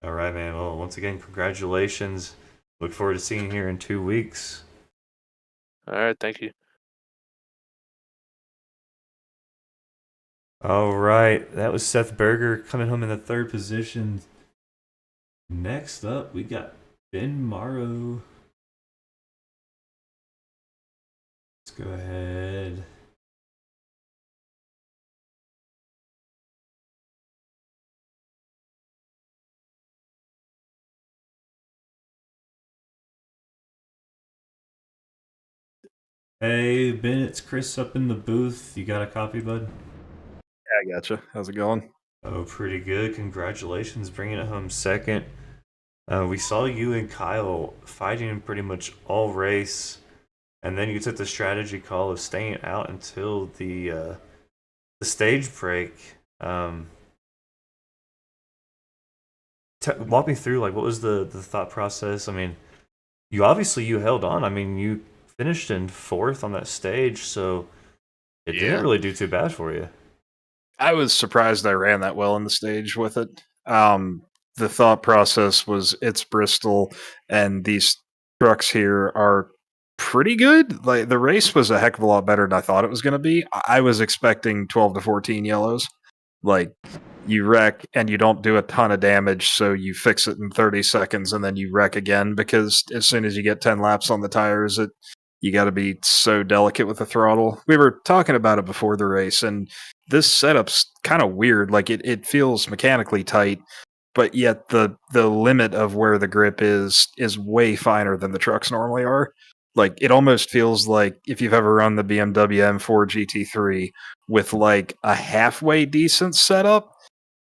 All right, man. Well, once again, congratulations. Look forward to seeing you here in 2 weeks.
All right, thank you.
All right, that was Seth Berger coming home in the third position. Next up, we got Ben Morrow. Let's go ahead. Hey, Ben, it's Chris up in the booth. You got a copy, bud?
Yeah, I gotcha. How's it going?
Oh, pretty good. Congratulations, bringing it home second. We saw you and Kyle fighting pretty much all race, and then you took the strategy call of staying out until the stage break. Walk me through like what was the thought process? I mean, you held on. I mean, you finished in fourth on that stage, so it didn't
Yeah.
really do too bad for you.
I was surprised I ran that well in the stage with it. The thought process was it's Bristol, and these trucks here are pretty good. Like the race was a heck of a lot better than I thought it was going to be. I was expecting 12 to 14 yellows. Like you wreck and you don't do a ton of damage, so you fix it in 30 seconds and then you wreck again because as soon as you get 10 laps on the tires, you got to be so delicate with the throttle. We were talking about it before the race, and this setup's kind of weird. Like it feels mechanically tight, but yet the limit of where the grip is way finer than the trucks normally are. Like it almost feels like if you've ever run the BMW M4 GT3 with like a halfway decent setup,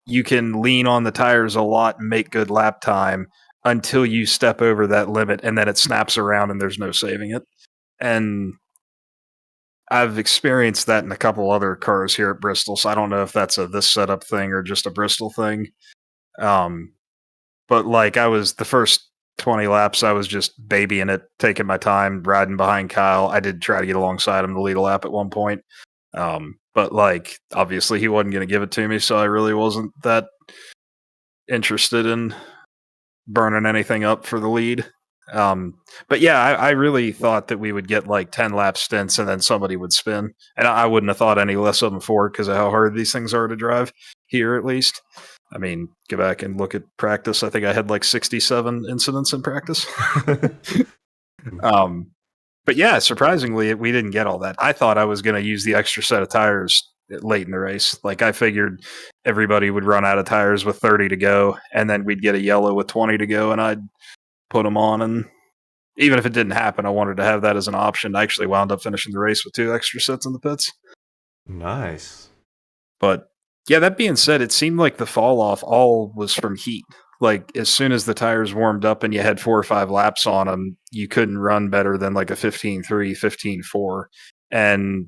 you can lean on the tires a lot and make good lap time until you step over that limit, and then it snaps around and there's no saving it. And I've experienced that in a couple other cars here at Bristol, so I don't know if that's a this setup thing or just a Bristol thing. But like I was the first 20 laps, I was just babying it, taking my time, riding behind Kyle. I did try to get alongside him to lead a lap at one point. But like obviously he wasn't going to give it to me, so I really wasn't that interested in burning anything up for the lead. But yeah, I really thought that we would get like 10 lap stints and then somebody would spin. And I wouldn't have thought any less of them for it because of how hard these things are to drive here, at least. I mean, go back and look at practice. I think I had like 67 incidents in practice. But yeah, surprisingly, we didn't get all that. I thought I was going to use the extra set of tires late in the race. Like I figured everybody would run out of tires with 30 to go, and then we'd get a yellow with 20 to go, and I'd put them on. And even if it didn't happen, I wanted to have that as an option. I actually wound up finishing the race with 2 extra sets in the pits.
Nice.
But yeah, that being said, it seemed like the fall off all was from heat. Like as soon as the tires warmed up and you had 4 or 5 laps on them, you couldn't run better than like a 15.3, 15.4. And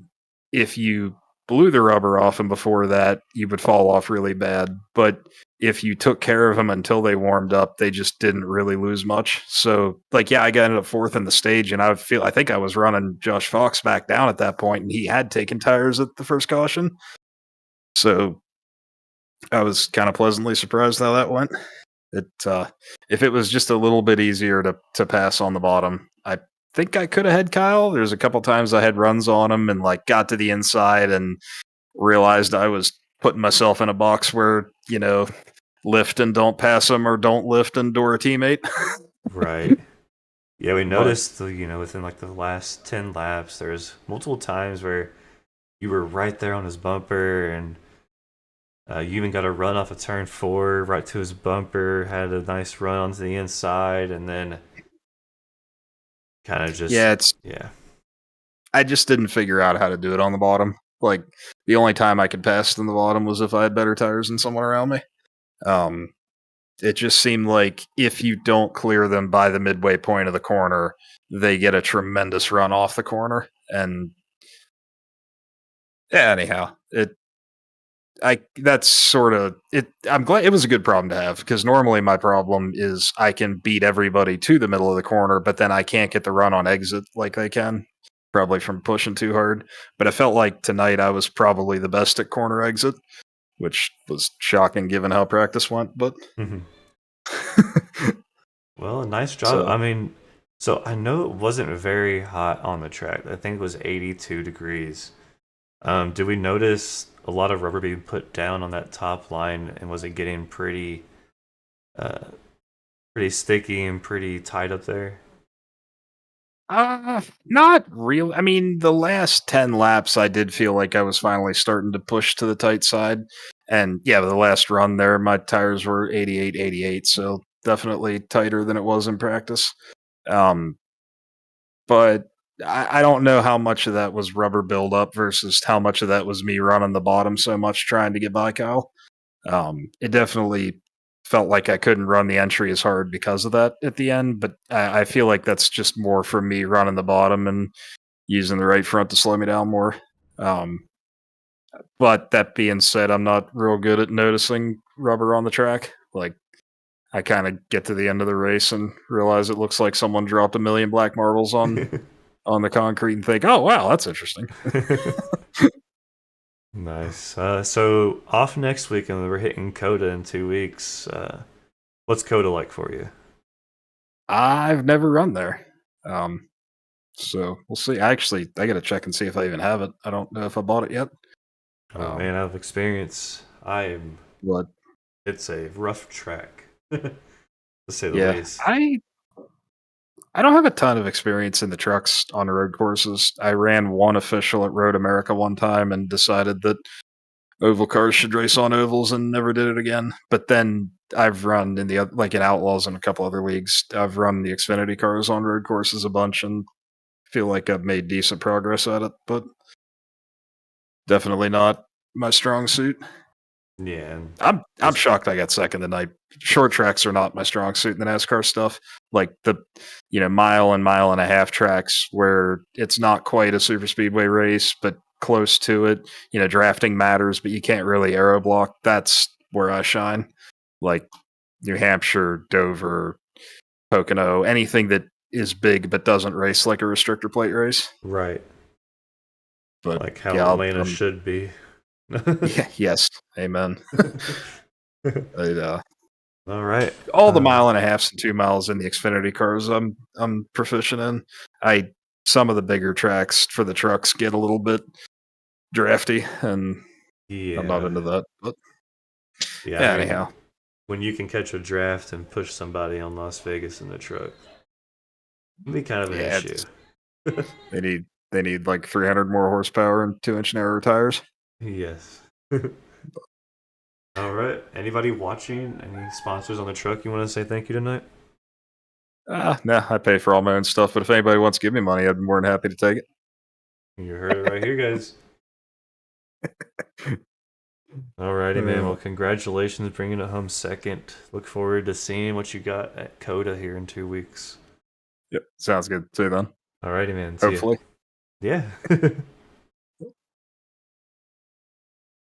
if you blew the rubber off them before that, you would fall off really bad. But if you took care of them until they warmed up, they just didn't really lose much. So like, yeah, I got ended up 4th in the stage, and I think I was running Josh Fox back down at that point, and he had taken tires at the first caution. So I was kind of pleasantly surprised how that went. If it was just a little bit easier to pass on the bottom, I think I could have had Kyle. There's a couple times I had runs on him and like got to the inside and realized I was putting myself in a box where, lift and don't pass him or don't lift and door a teammate.
Right. Yeah, we noticed, within like the last 10 laps, there's multiple times where you were right there on his bumper, and you even got a run off of turn 4 right to his bumper, had a nice run onto the inside, and then kind of just... Yeah.
I just didn't figure out how to do it on the bottom. Like, the only time I could pass in the bottom was if I had better tires than someone around me. It just seemed like if you don't clear them by the midway point of the corner, they get a tremendous run off the corner. And yeah, anyhow, that's sort of it. I'm glad it was a good problem to have, because normally my problem is I can beat everybody to the middle of the corner, but then I can't get the run on exit like they can, probably from pushing too hard. But I felt like tonight I was probably the best at corner exit, which was shocking given how practice went. But
well, nice job. So I know it wasn't very hot on the track. I think it was 82 degrees. Did we notice a lot of rubber being put down on that top line, and was it getting pretty sticky and pretty tight up there?
Not real. I mean, the last 10 laps, I did feel like I was finally starting to push to the tight side. And yeah, the last run there, my tires were 88, 88, so definitely tighter than it was in practice. But I don't know how much of that was rubber buildup versus how much of that was me running the bottom so much trying to get by Kyle. It definitely felt like I couldn't run the entry as hard because of that at the end, but I feel like that's just more from me running the bottom and using the right front to slow me down more. But that being said, I'm not real good at noticing rubber on the track. Like, I kind of get to the end of the race and realize it looks like someone dropped 1 million black marbles on the concrete and think, oh, wow, that's interesting.
Nice. So off next week, and we're hitting Coda in 2 weeks. What's Coda like for you?
I've never run there. So we'll see. I got to check and see if I even have it. I don't know if I bought it yet.
Oh man, out of experience,
What?
It's a rough track, to say the least.
I don't have a ton of experience in the trucks on road courses. I ran one official at Road America one time and decided that oval cars should race on ovals and never did it again. But then I've run in in Outlaws and a couple other leagues. I've run the Xfinity cars on road courses a bunch and feel like I've made decent progress at it, but definitely not my strong suit.
Yeah, and
I'm shocked I got second tonight. Short tracks are not my strong suit in the NASCAR stuff. Like the mile and mile and a half tracks where it's not quite a super speedway race, but close to it. Drafting matters, but you can't really aero block. That's where I shine. Like New Hampshire, Dover, Pocono, anything that is big but doesn't race like a restrictor plate race.
right.
But
Like how
yeah,
Atlanta should be.
yeah, yes, amen.
All right.
All the mile and a halves and 2 miles in the Xfinity cars, I'm proficient in. Some of the bigger tracks for the trucks get a little bit drafty, and I'm not
Yeah.
into that. But
Yeah,
yeah,
I mean,
anyhow,
when you can catch a draft and push somebody on Las Vegas in the truck, it'd be kind of an
yeah,
issue.
they need like 300 more horsepower and 2-inch narrow tires.
Yes. All right. Anybody watching? Any sponsors on the truck you want to say thank you tonight?
Nah, I pay for all my own stuff, but if anybody wants to give me money, I'd be more than happy to take it.
You heard it right here, guys. Alrighty, man. Well, congratulations bringing it home second. Look forward to seeing what you got at Coda here in 2 weeks.
Yep, sounds good. See you then.
Alrighty, man. See ya.
Hopefully.
Yeah.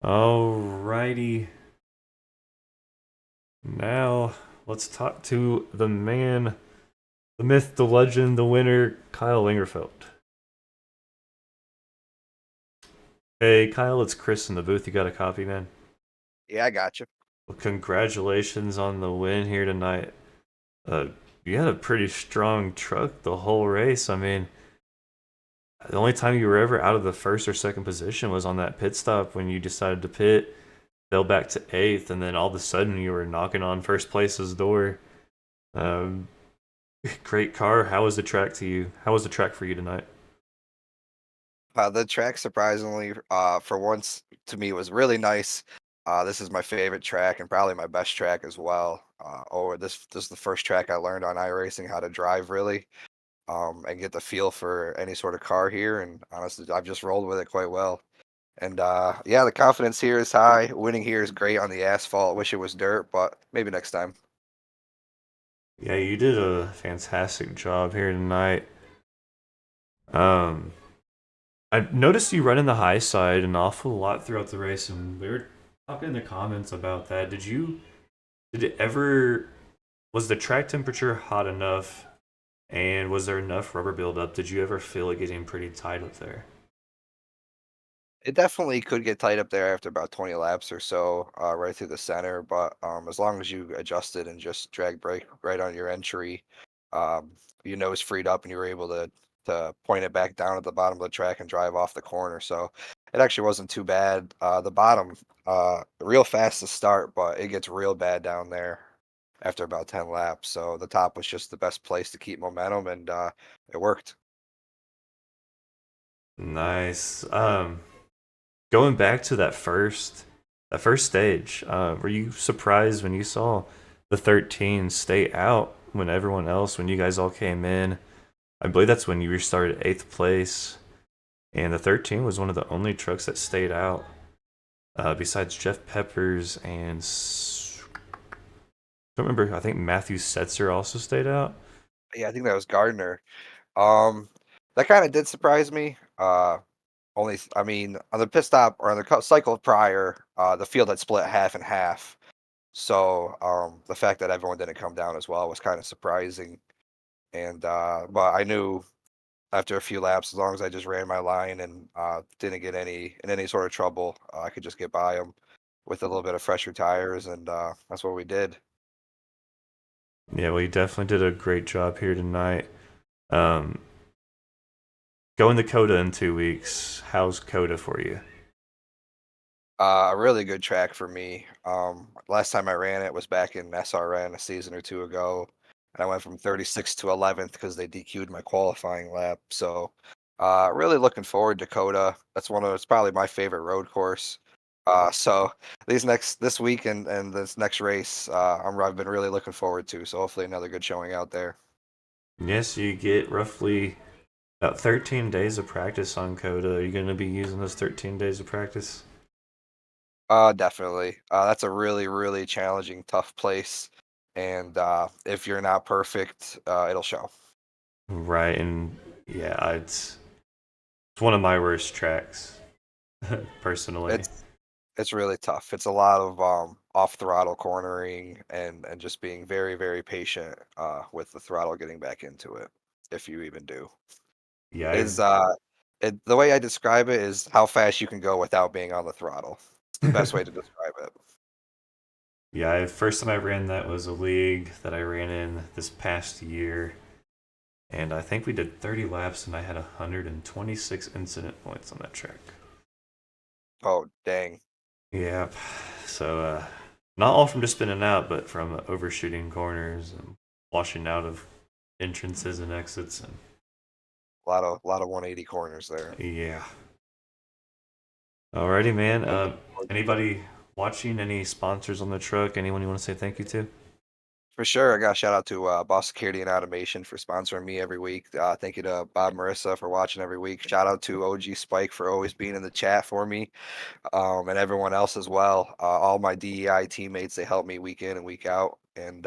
Alrighty. Now, let's talk to the man, the myth, the legend, the winner, Kyle Lingerfeld. Hey, Kyle, it's Chris in the booth. You got a copy, man?
Yeah, I got you.
Well, congratulations on the win here tonight. You had a pretty strong truck the whole race. I mean, the only time you were ever out of the first or second position was on that pit stop when you decided to pit, fell back to 8th, and then all of a sudden you were knocking on first place's door. Great car. How was the track to you? How was the track for you tonight?
The track, surprisingly, for once, to me, was really nice. This is my favorite track and probably my best track as well. This is the first track I learned on iRacing how to drive really, and get the feel for any sort of car here. And honestly, I've just rolled with it quite well. And yeah, the confidence here is high. Winning here is great on the asphalt. Wish it was dirt, but maybe next time.
Yeah, you did a fantastic job here tonight. I noticed you running the high side an awful lot throughout the race, and we were talking in the comments about that. Was the track temperature hot enough, and was there enough rubber buildup? Did you ever feel it getting pretty tight up there?
It definitely could get tight up there after about 20 laps or so, right through the center. But as long as you adjusted and just drag brake right on your entry, um, your nose freed up and you were able to point it back down at the bottom of the track and drive off the corner. So it actually wasn't too bad. The bottom, real fast to start, but it gets real bad down there after about 10 laps. So the top was just the best place to keep momentum, and it worked.
Nice. Going back to that first stage, were you surprised when you saw the 13 stay out when you guys all came in? I believe that's when you restarted 8th place, and the 13 was one of the only trucks that stayed out, besides Jeff Peppers and I don't remember. I think Matthew Setzer also stayed out.
Yeah, I think that was Gardner. Um, that kind of did surprise me. I mean, on the pit stop or on the cycle prior, the field had split half and half. So the fact that everyone didn't come down as well was kind of surprising. And but I knew after a few laps, as long as I just ran my line and didn't get in any sort of trouble, I could just get by them with a little bit of fresher tires, and that's what we did.
Yeah, well, you definitely did a great job here tonight. Um, Going to Coda in 2 weeks. How's Coda for you?
A really good track for me. Last time I ran it was back in SRN a season or two ago, and I went from 36th to 11th because they DQ'd my qualifying lap. So, really looking forward to Coda. It's probably my favorite road course. So this week and this next race, I've been really looking forward to. So hopefully another good showing out there.
Yes, you get roughly about 13 days of practice on Coda. Are you going to be using those 13 days of practice?
Definitely. That's a really, really challenging, tough place. And if you're not perfect, it'll show.
Right, and yeah, it's one of my worst tracks, personally.
It's really tough. It's a lot of off throttle cornering and just being very, very patient with the throttle getting back into it, if you even do.
Yeah,
Is the way I describe it is how fast you can go without being on the throttle. It's the best way to describe it.
yeah. First time I ran that was a league that I ran in this past year, and I think we did 30 laps, and I had 126 incident points on that track.
Oh, dang.
Yeah, so not all from just spinning out, but from overshooting corners and washing out of entrances and exits, and
A lot of 180 corners there.
yeah. Alrighty, man. Anybody watching? Any sponsors on the truck? Anyone you want to say thank you to?
For sure. I got a shout out to Boss Security and Automation for sponsoring me every week. Thank you to Bob Marissa for watching every week. Shout out to OG Spike for always being in the chat for me, and everyone else as well. All my DEI teammates, they help me week in and week out. And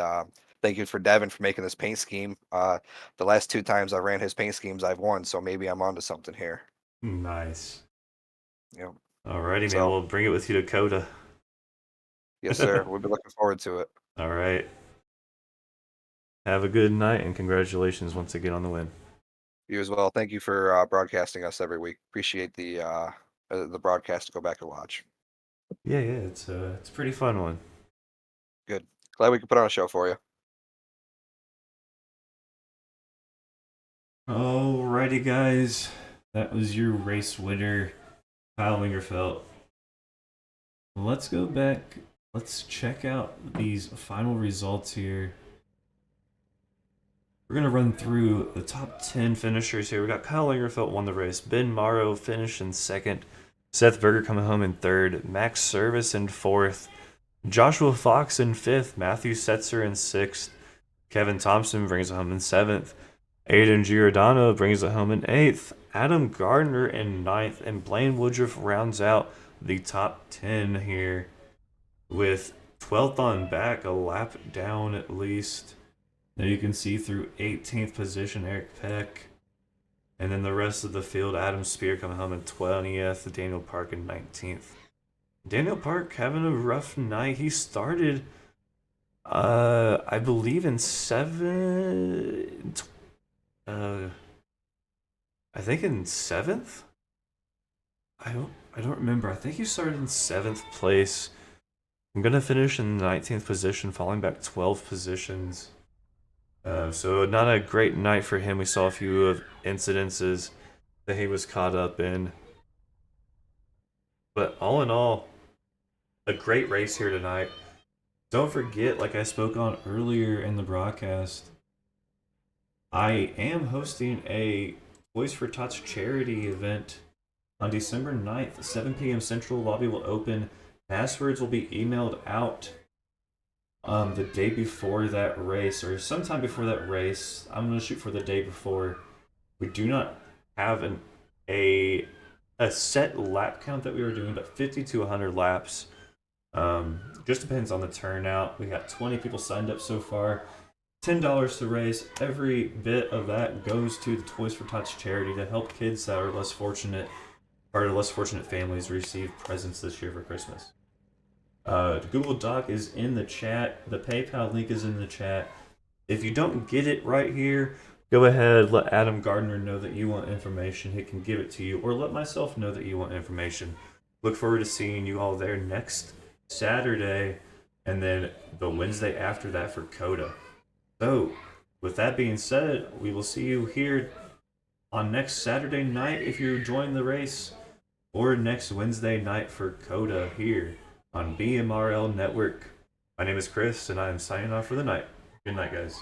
thank you for Devin for making this paint scheme. The last 2 times I ran his paint schemes, I've won. So maybe I'm onto something here.
Nice.
Yep.
Alrighty, man.
So-
We'll bring it with you to Coda.
Yes, sir. We'll be looking forward to it.
All right. Have a good night and congratulations once again on the win.
You as well. Thank you for broadcasting us every week. Appreciate the broadcast to go back and watch.
Yeah, it's a pretty fun one.
Good. Glad we could put on a show for you.
Alrighty, guys. That was your race winner, Kyle Wingerfeld. Let's go back. Let's check out these final results here. We're going to run through the top 10 finishers here. We got Kyle Lagerfeld won the race. Ben Morrow finished in second. Seth Berger coming home in third. Max Service in fourth. Joshua Fox in fifth. Matthew Setzer in sixth. Kevin Thompson brings it home in seventh. Aiden Giordano brings it home in eighth. Adam Gardner in ninth. And Blaine Woodruff rounds out the top 10 here with 12th on back, a lap down at least. Now you can see through 18th position, Eric Peck. And then the rest of the field, Adam Spear coming home in 20th, Daniel Park in 19th. Daniel Park having a rough night. He started, I believe, in I think in 7th? I don't remember. I think he started in 7th place. I'm going to finish in 19th position, falling back 12 positions. So not a great night for him. We saw a few of incidences that he was caught up in. But all in all, a great race here tonight. Don't forget, like I spoke on earlier in the broadcast, I am hosting a Toys for Tots charity event on December 9th, 7 p.m. Central. Lobby will open. Passwords will be emailed out the day before that race, or sometime before that race. I'm going to shoot for the day before. We do not have a set lap count that we were doing, but 50 to 100 laps. Just depends on the turnout. We got 20 people signed up so far. $10 to raise. Every bit of that goes to the Toys for Tots charity to help kids that are less fortunate, or less fortunate families receive presents this year for Christmas. The Google Doc is in the chat. The PayPal link is in the chat. If you don't get it right here, go ahead, let Adam Gardner know that you want information. He can give it to you, or let myself know that you want information. Look forward to seeing you all there next Saturday, and then the Wednesday after that for Coda. So, with that being said, we will see you here on next Saturday night if you're joining the race, or next Wednesday night for Coda here on BMRL Network. My name is Chris, and I am signing off for the night. Good night, guys.